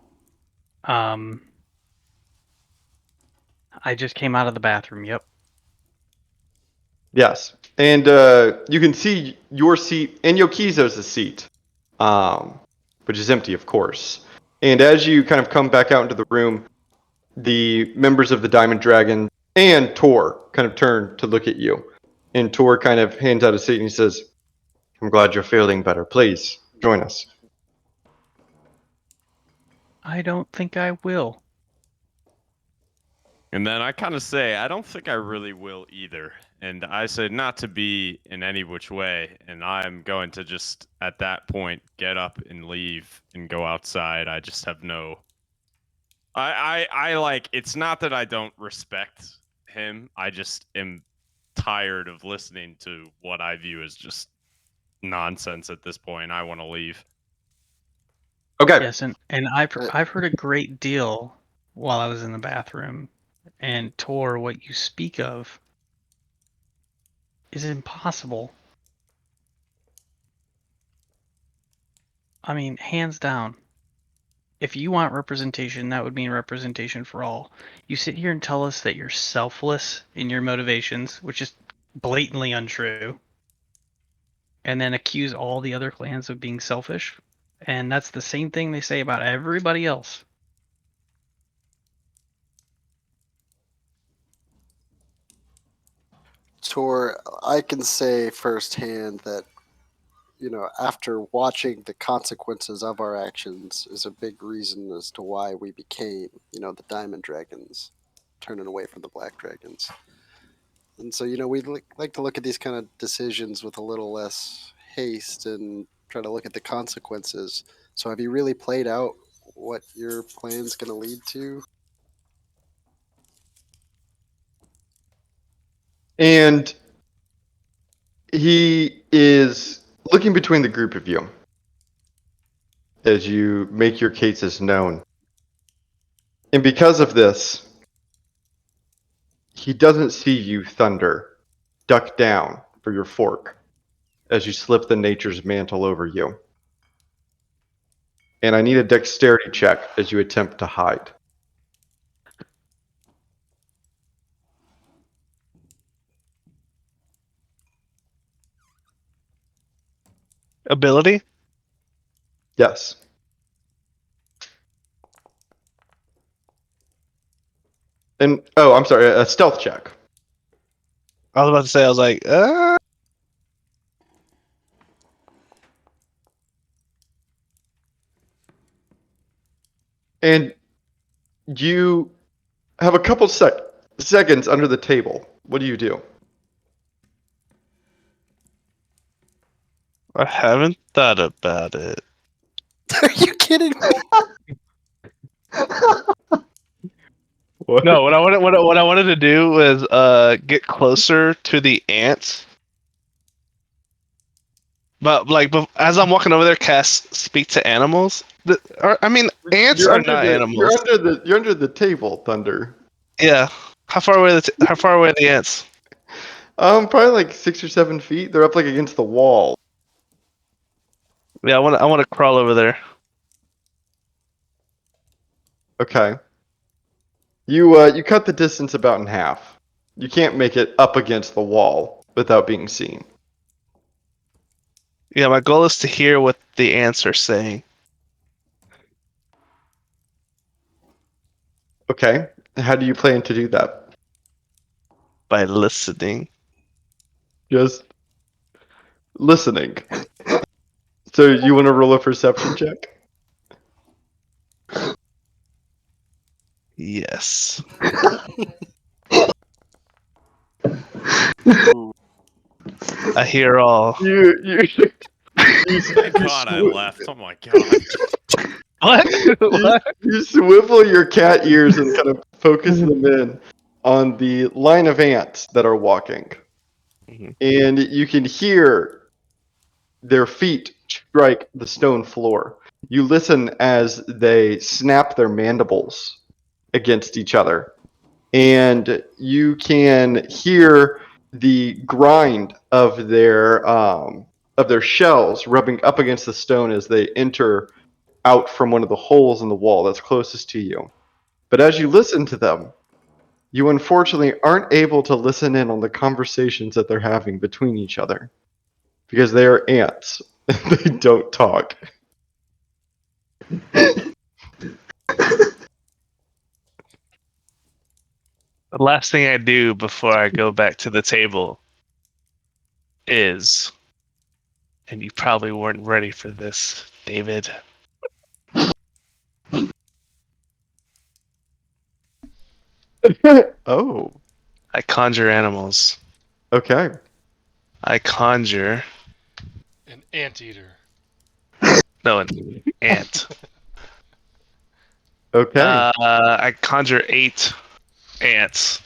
I just came out of the bathroom. Yep. Yes. And you can see your seat and Yokizo's seat, which is empty, of course. And as you kind of come back out into the room, the members of the Diamond Dragon and Tor kind of turn to look at you. And Tor kind of hands out a seat and he says, I'm glad you're feeling better. Please join us. I don't think I will. And then I kind of say, I don't think I really will either. And I say not to be in any which way. And I'm going to just, at that point, get up and leave and go outside. I just have no... I like, it's not that I don't respect him. I just am tired of listening to what I view as just nonsense at this point. I want to leave. Okay. Yes, and I've heard a great deal while I was in the bathroom, and Tor, what you speak of is impossible. I mean, hands down. If you want representation, that would mean representation for all. You sit here and tell us that you're selfless in your motivations, which is blatantly untrue, and then accuse all the other clans of being selfish. And that's the same thing they say about everybody else. Tor, I can say firsthand that, after watching the consequences of our actions is a big reason as to why we became, the Diamond Dragons, turning away from the Black Dragons. And so, we like to look at these kind of decisions with a little less haste and try to look at the consequences. So have you really played out what your plan's going to lead to? And he is looking between the group of you as you make your cases known. And because of this, he doesn't see you, Thunder, duck down for your fork as you slip the nature's mantle over you. And I need a dexterity check as you attempt to hide. Ability? Yes. And, oh, I'm sorry, a stealth check. I was about to say, I was like, And you have a couple seconds under the table. What do you do? I haven't thought about it. Are you kidding me? What? No, what I wanted to do was get closer to the ants. But as I'm walking over there, cast speak to animals. Ants You're are under not the, animals. You're under the table, Thunder. Yeah. How far away are the ants? Probably like 6 or 7 feet. They're up like against the wall. Yeah, I want to crawl over there. Okay. You cut the distance about in half. You can't make it up against the wall without being seen. Yeah, my goal is to hear what the ants are saying. Okay. How do you plan to do that? By listening. Just listening. So you want to roll a perception check? Yes. I hear all. You Thank God I left. Oh my God. What? What? You swivel your cat ears and kind of focus them in on the line of ants that are walking. Mhm. And you can hear their feet strike the stone floor. You listen as they snap their mandibles against each other. And you can hear the grind of their shells rubbing up against the stone as they enter out from one of the holes in the wall that's closest to you. But as you listen to them, you unfortunately aren't able to listen in on the conversations that they're having between each other because they are ants. They don't talk. The last thing I do before I go back to the table is, and you probably weren't ready for this, David. Oh, I conjure animals. okay. I conjure An anteater. no an ant. Okay. I conjure 8 ants.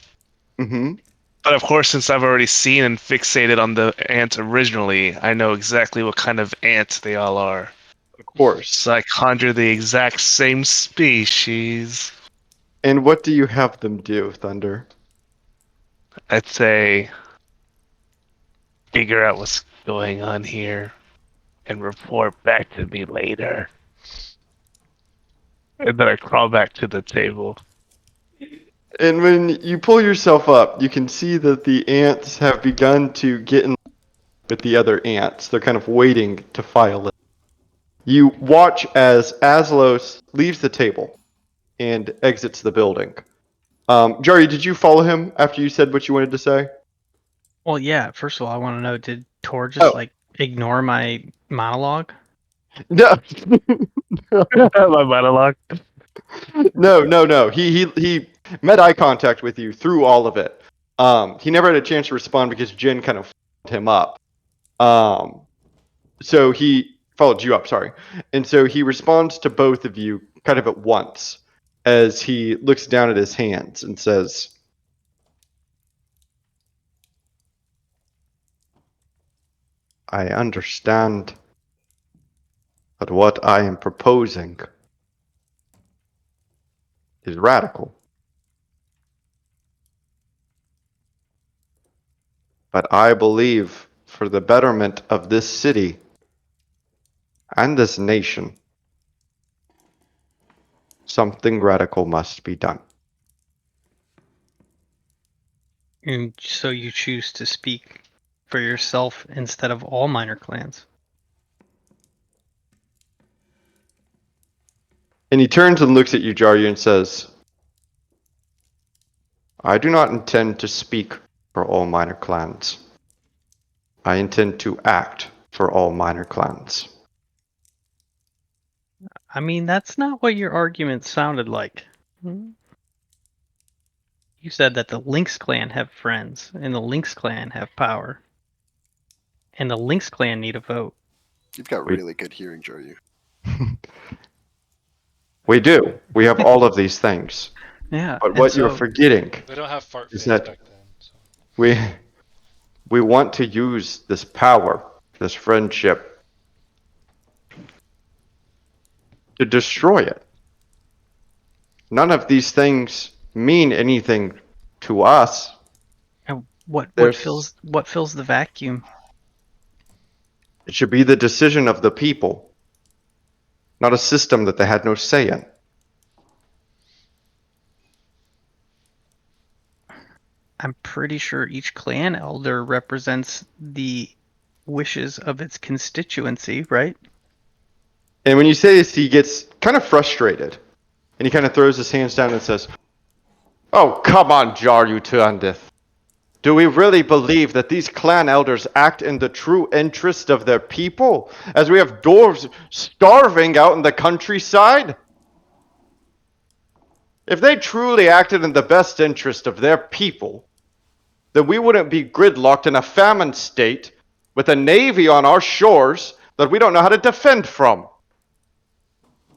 Mm-hmm. But of course, since I've already seen and fixated on the ant originally, I know exactly what kind of ant they all are. Of course. So I conjure the exact same species. And what do you have them do, Thunder? I'd say figure out what's going on here and report back to me later. And then I crawl back to the table. And when you pull yourself up, you can see that the ants have begun to get in with the other ants. They're kind of waiting to file it. You watch as Aslos leaves the table and exits the building. Jari, did you follow him after you said what you wanted to say? Well, yeah. First of all, I want to know: did Tor just Oh. like ignore my monologue? No, My monologue. no. He met eye contact with you through all of it. He never had a chance to respond because Jin kind of followed him up. So he followed you up, sorry. And so he responds to both of you kind of at once as he looks down at his hands and says, I understand that what I am proposing is radical. But I believe for the betterment of this city and this nation, something radical must be done. And so you choose to speak for yourself instead of all minor clans. And he turns and looks at you, Jaryu, and says, I do not intend to speak for all minor clans. I intend to act for all minor clans. I mean, that's not what your argument sounded like. You said that the Lynx clan have friends, and the Lynx clan have power, and the Lynx clan need a vote. You've got Wait. really good hearing, Joe. We do. We have all of these things. Yeah. But and what you're so- forgetting They don't have fart is fans that back then. So. we want to use this power, this friendship, to destroy it. None of these things mean anything to us. and what There's- fills the vacuum? It should be the decision of the people, not a system that they had no say in. I'm pretty sure each clan elder represents the wishes of its constituency, right? And when you say this, he gets kind of frustrated. And he kind of throws his hands down and says, Oh, come on, Jaryu Tuandith. Do we really believe that these clan elders act in the true interest of their people, as we have dwarves starving out in the countryside? If they truly acted in the best interest of their people, then we wouldn't be gridlocked in a famine state with a navy on our shores that we don't know how to defend from.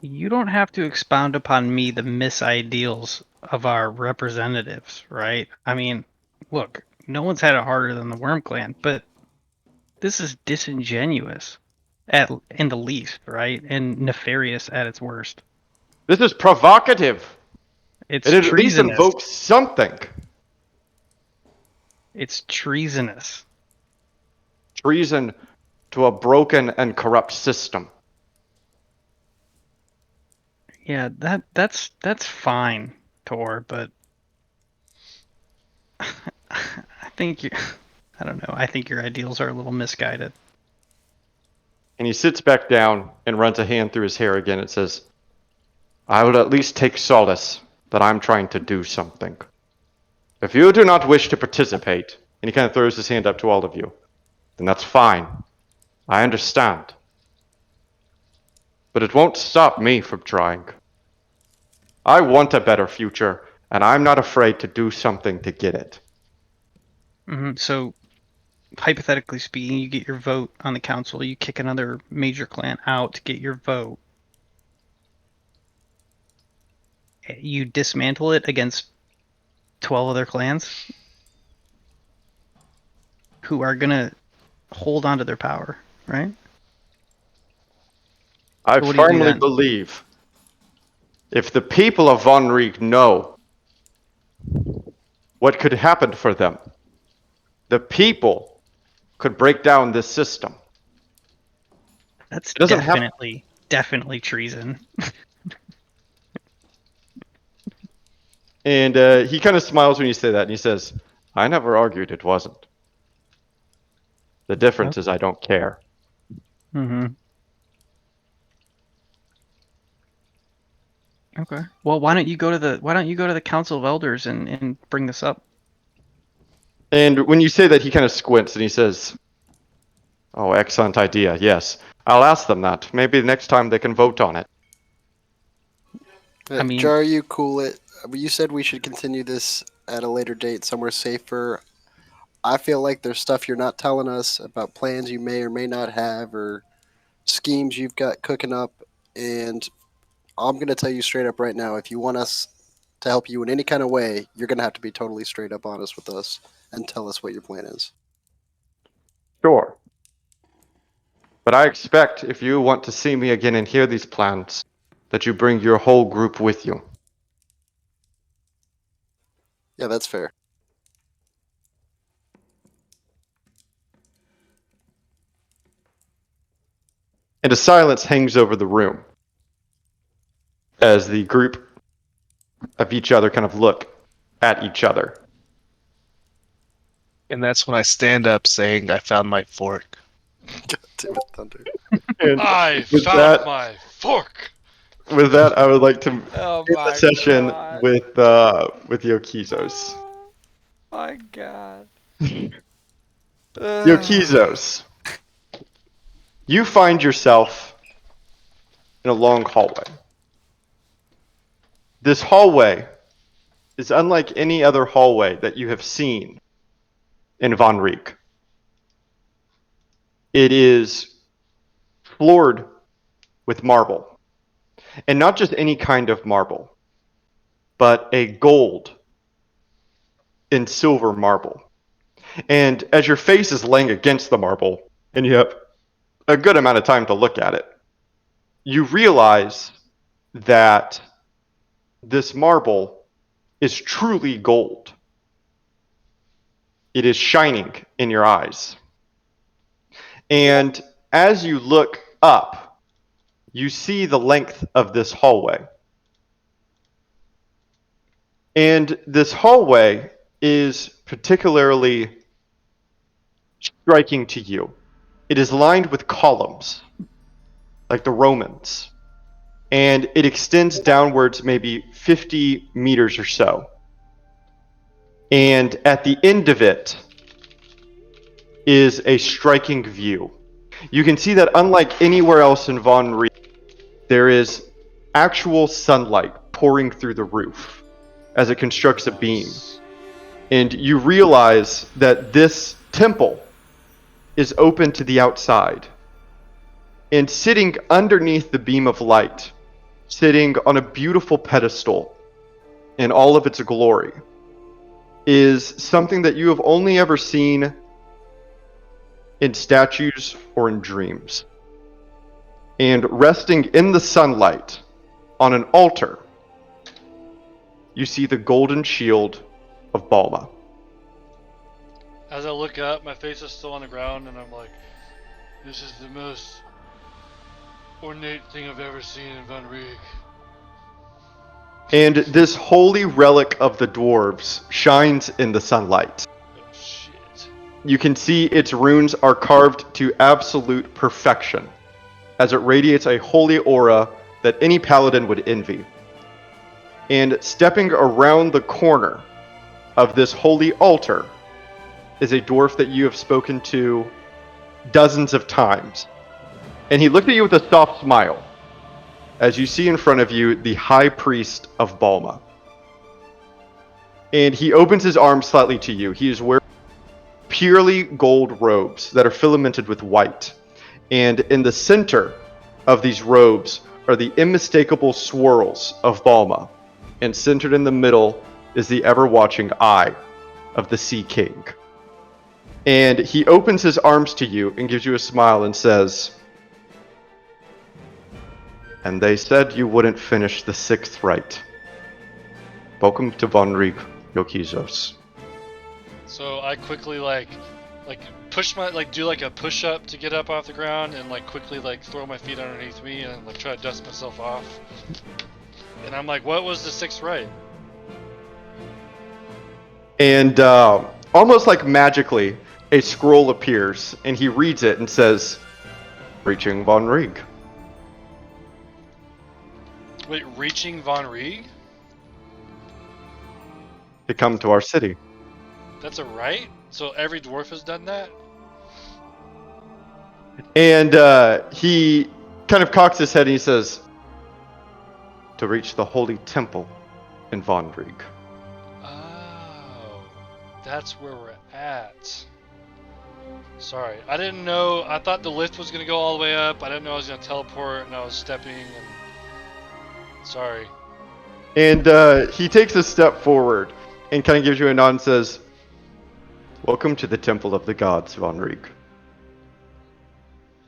You don't have to expound upon me the misideals of our representatives, right? I mean, look, no one's had it harder than the Worm Clan, but this is disingenuous in the least, right? And nefarious at its worst. This is provocative. It's It at least treasonous. invokes something. It's treasonous. Treason to a broken and corrupt system. Yeah, that's fine, Tor, but I think you I don't know. I think your ideals are a little misguided. And he sits back down and runs a hand through his hair again and says, I would at least take solace that I'm trying to do something. If you do not wish to participate, and he kind of throws his hand up to all of you, then that's fine. I understand. But it won't stop me from trying. I want a better future, and I'm not afraid to do something to get it. So, hypothetically speaking, you get your vote on the council, you kick another major clan out to get your vote. You dismantle it against 12 other clans who are going to hold on to their power, right? I So what do you do firmly then? believe if the people of Von Riek know what could happen for them, the people could break down this system. That's It doesn't have definitely treason. And he kind of smiles when you say that, and he says, I never argued it wasn't. The difference is I don't care. Mm-hmm. Okay. Well, why don't you go to the Council of Elders and bring this up? And when you say that, he kind of squints and he says, oh, excellent idea, yes. I'll ask them that. Maybe next time they can vote on it. I mean- Jar, you cool it. You said we should continue this at a later date, somewhere safer. I feel like there's stuff you're not telling us about plans you may or may not have or schemes you've got cooking up. And I'm going to tell you straight up right now, if you want us to help you in any kind of way, you're going to have to be totally straight up honest with us and tell us what your plan is. Sure. But I expect if you want to see me again and hear these plans, that you bring your whole group with you. Yeah, that's fair. And a silence hangs over the room as the group of each other kind of look at each other. And that's when I stand up saying, I found my fork. God damn it, Thunder. And I with found that- my fork. With that, I would like to Oh end my the session God. with Yokizos. My God. Yokizos, you find yourself in a long hallway. This hallway is unlike any other hallway that you have seen in Von Riek. It is floored with marble. And not just any kind of marble, but a gold and silver marble. And as your face is laying against the marble, and you have a good amount of time to look at it, you realize that this marble is truly gold. It is shining in your eyes. And as you look up, you see the length of this hallway. And this hallway is particularly striking to you. It is lined with columns, like the Romans, and it extends downwards maybe 50 meters or so. And at the end of it is a striking view. You can see that unlike anywhere else in Von Riek, there is actual sunlight pouring through the roof as it constructs a beam. And you realize that this temple is open to the outside. And sitting underneath the beam of light sitting on a beautiful pedestal in all of its glory, is something that you have only ever seen in statues or in dreams. And resting in the sunlight on an altar, you see the golden shield of Balma. As I look up, my face is still on the ground, and I'm like, this is the most ornate thing I've ever seen in Van Riek. And this holy relic of the dwarves shines in the sunlight. Oh shit. You can see its runes are carved to absolute perfection, as it radiates a holy aura that any paladin would envy. And stepping around the corner of this holy altar is a dwarf that you have spoken to dozens of times. And he looked at you with a soft smile as you see in front of you the High Priest of Balma. And he opens his arms slightly to you. He is wearing purely gold robes that are filamented with white. And in the center of these robes are the unmistakable swirls of Balma. And centered in the middle is the ever-watching eye of the Sea King. And he opens his arms to you and gives you a smile and says, "And they said you wouldn't finish the 6th rite. Welcome to Van Riek, Yokizos." So I quickly push my do like a push up to get up off the ground, and quickly throw my feet underneath me and try to dust myself off. And I'm like, what was the 6th rite? And almost like magically, a scroll appears, and he reads it and says, "Reaching Van Riek." Wait, reaching Van Riek? To come to our city. That's a rite? So every dwarf has done that? And he kind of cocks his head and he says, "To reach the holy temple in Van Riek." Oh, that's where we're at. Sorry, I didn't know. I thought the lift was gonna go all the way up. I didn't know I was gonna teleport, and I was stepping. And sorry. And he takes a step forward and kind of gives you a nod and says, "Welcome to the Temple of the Gods, Van Riek.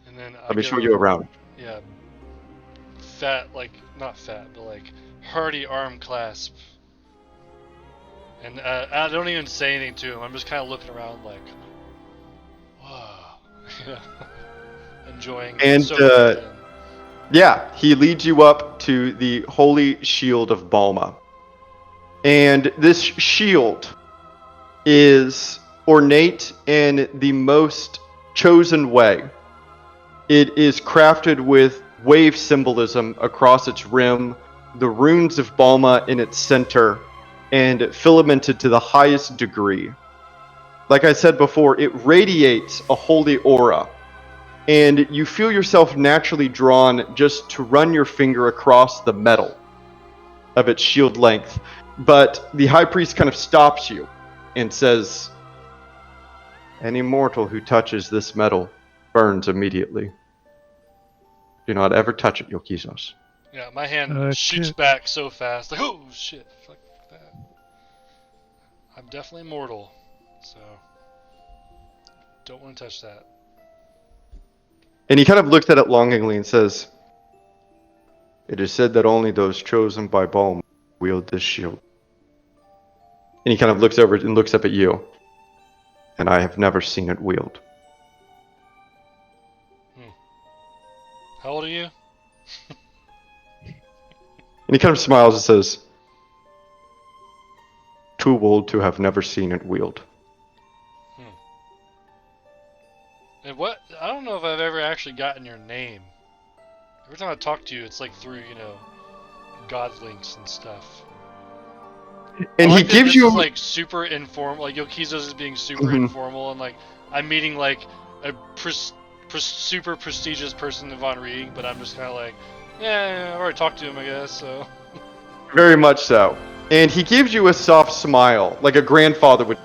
And then Let me show you around." Yeah. Fat, not fat, but hearty arm clasp. And I don't even say anything to him. I'm just kind of looking around wow. Enjoying And it. yeah, he leads you up to the holy shield of Balma. And this shield is ornate in the most chosen way. It is crafted with wave symbolism across its rim, the runes of Balma in its center, and filamented to the highest degree. Like I said before, it radiates a holy aura, and you feel yourself naturally drawn just to run your finger across the metal of its shield length. But the High Priest kind of stops you and says, "Any mortal who touches this metal burns immediately. Do not ever touch it, Yokizos." Yeah, my hand shoots back so fast. Oh, shit. Fuck that. I'm definitely mortal, so don't want to touch that. And he kind of looks at it longingly and says, "It is said that only those chosen by Balm wield this shield." And he kind of looks over and looks up at you. "And I have never seen it wield." How old are you? And he kind of smiles and says, "Too old to have never seen it wield." And what? I don't know if I've ever actually gotten your name. Every time I talk to you, it's through, God links and stuff. And he gives you this is, super informal. Yokizos is being super informal, and I'm meeting a super prestigious person in Van Riek, but I'm just kind of yeah, I've already talked to him, I guess. So very much so. And he gives you a soft smile, like a grandfather would,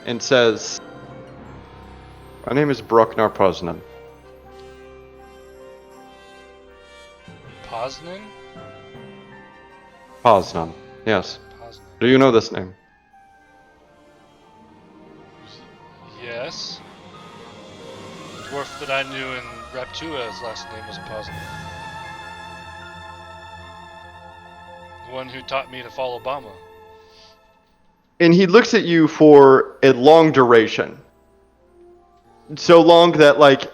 and says, "My name is Broknar Poznan." Poznan? Poznan. Yes. Poznan. Do you know this name? Yes. The dwarf that I knew in Raptua's last name was Poznan. The one who taught me to follow Obama. And he looks at you for a long duration. So long that, like,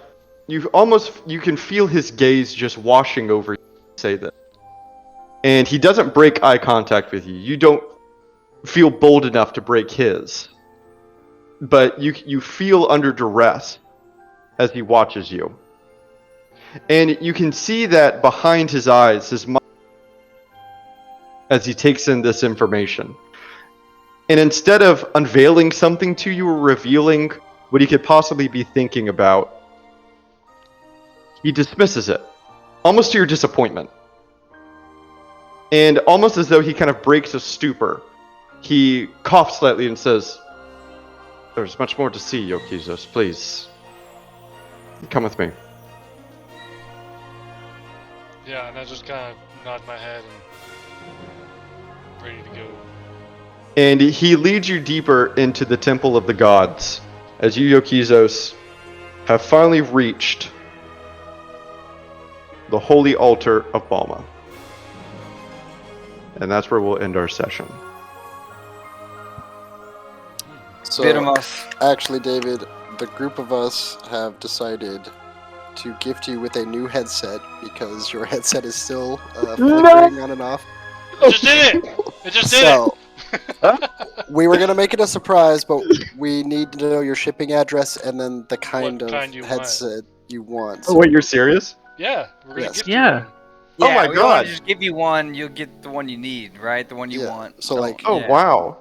you can feel his gaze just washing over you say that. And he doesn't break eye contact with you. You don't feel bold enough to break his. But you feel under duress as he watches you. And you can see that behind his eyes, his mind, as he takes in this information. And instead of unveiling something to you or revealing what he could possibly be thinking about, he dismisses it, almost to your disappointment. And almost as though he kind of breaks a stupor, he coughs slightly and says, "There's much more to see, Yokizos. Please, come with me." Yeah, and I just kind of nod my head and ready to go. And he leads you deeper into the Temple of the Gods, as you, Yokizos, have finally reached the holy altar of Balma. And that's where we'll end our session. So, Bit of us. actually, David, the group of us have decided to gift you with a new headset because your headset is still flickering on and off. It just did it! It just did So, we were gonna make it a surprise, but we need to know your shipping address and then the kind What of kind you want. headset you want. Oh, wait, you're serious? it! Yeah, we're gonna Yes. gift Yeah. you one. Oh Yeah, my we don't wanna God. just give you one, you'll get the one you need, right? The one you Yeah, want. so, like- Oh, yeah. wow.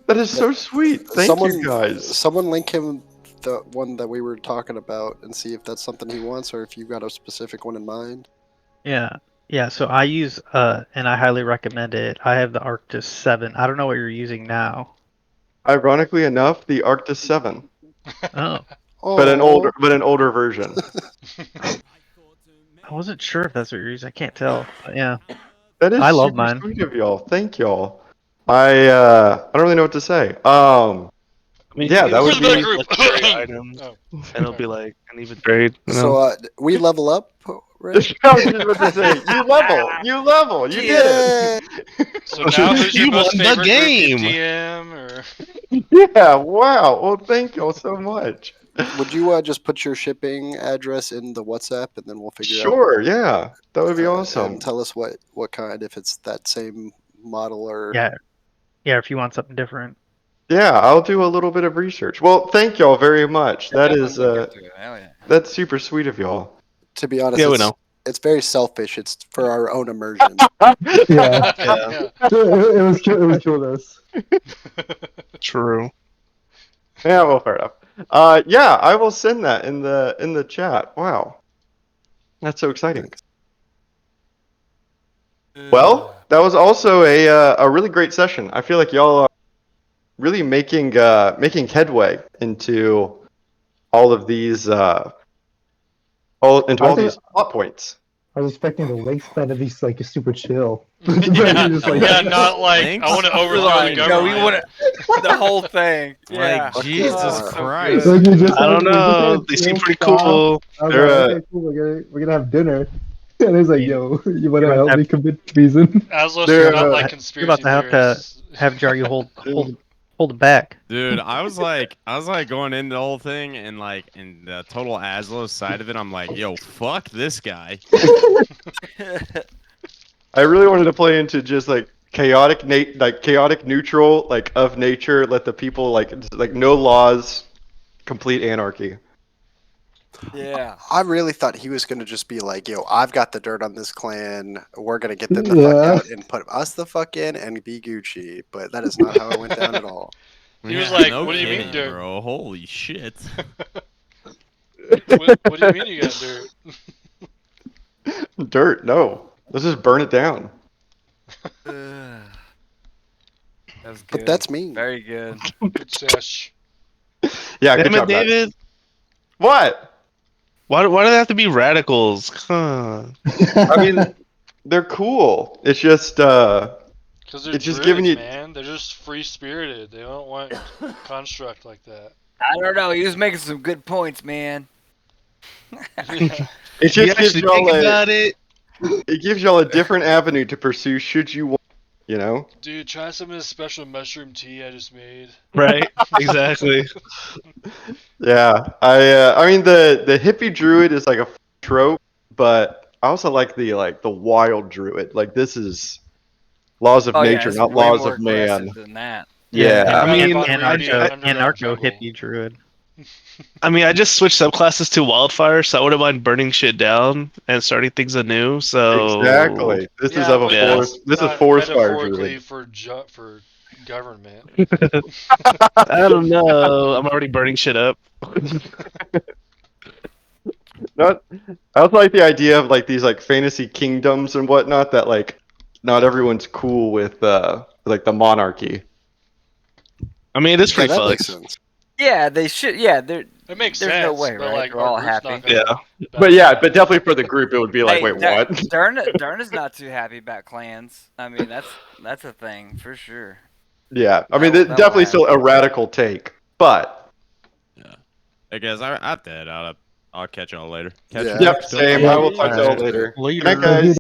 That is so sweet. Thank you, guys. Someone link him the one that we were talking about and see if that's something he wants or if you've got a specific one in mind. Yeah. Yeah, so I use and I highly recommend it. I have the Arctis 7. I don't know what you're using now. Ironically enough, the Arctis 7, Oh. but an Oh, older version. I wasn't sure if that's what you're using. I can't tell. But yeah. That is I love super mine. sweet of y'all. Thank y'all. I don't really know what to say. I mean, Yeah, you that can would Where's the be- group? legendary items, Oh. and it'll be like an even trade. You know? so we level up, Ray? I was just about to say, you level, you did it. So now who's your You most won the favorite game. group DM or Yeah, wow. Well, thank y'all so much. Would you just put your shipping address in the WhatsApp and then we'll figure out? Sure, yeah, that would be awesome. And tell us what kind, if it's that same model or. Yeah. Yeah, if you want something different. Yeah, I'll do a little bit of research. Well, thank y'all very much. That Definitely is look into it. Hell yeah. that's super sweet of y'all. To be honest, Yeah, we it's, know. it's very selfish. It's for our own immersion. Yeah, yeah. it was killed us. True. Yeah, well, fair enough. Yeah, I will send that in the chat. Wow, that's so exciting. Well, that was also a really great session. I feel like y'all are really making headway into all of these all these plot points. I was expecting the wingspan to be like super chill. yeah, Just like- yeah, not like Thanks. I want to overthrow Like, the no, we government. want the whole thing. Yeah. Like, Jesus Oh, so Christ. good. Like, you just I don't had- you just know. had They seem chill pretty stop. cool. I was They're, like, okay, cool. We're gonna have dinner. And it's like, Yeah. yo, you wanna You're help about me commit treason? Aslos They're, is not uh, like You're conspiracy about to have theorists. have Jaryu hold it back. Dude, I was like going into the whole thing and like in the total Aslo side of it, I'm like, yo, fuck this guy. I really wanted to play into just like chaotic neutral, like of nature, let the people like no laws, complete anarchy. Yeah. I really thought he was going to just be like, yo, I've got the dirt on this clan. We're going to get them the fuck Yeah. out and put us the fuck in and be Gucci. But that is not how it went down at all. He was like, no "What do you mean, kidding, dirt?" bro? Holy shit. what do you mean you got dirt? Dirt, no. Let's just burn it down. That was But good. that's mean. Very good. Good sesh. Yeah, good Damn it, job, Matt. David. What? Why do they have to be radicals? Huh. I mean, they're cool. It's just Because they're it's just druids, giving you. man. They're just free spirited. They don't want construct like that. I don't know. He was making some good points, man. Yeah. It You just gives actually y'all think a, about it. it gives y'all a different avenue to pursue should you want, you know? Dude, try some of this special mushroom tea I just made. Right? Exactly. Yeah. I mean the hippie druid is like a trope, but I also like the wild druid. Like this is laws of Oh yeah, nature, it's not way laws more of man. aggressive than that. Yeah. I mean, Underground anarcho jungle. hippie druid. I just switched subclasses to wildfire, so I wouldn't mind burning shit down and starting things anew. So Exactly. This is Yeah, of a but Yeah. forest. that's This is not forest fire metaphorically druid. for government. I don't know. I'm already burning shit up. Not. I also like the idea of like these like fantasy kingdoms and whatnot that like not everyone's cool with like the monarchy. I mean, it is Yeah, pretty that fun. makes sense. Yeah, they should. Yeah, It makes there's sense. no way, but right? like They're our all group's happy. not gonna. Yeah. But yeah, but definitely for the group, it would be like, Hey, wait, what? Derna's not too happy about clans. I mean, that's a thing for sure. Yeah, I mean, That'll definitely happen. still a radical take, but Yeah. Hey guys, I'm dead. I'll catch y'all later. Catch Yeah. you yep, next same. time. I will talk to y'all Alright. later. Later. Good night, guys.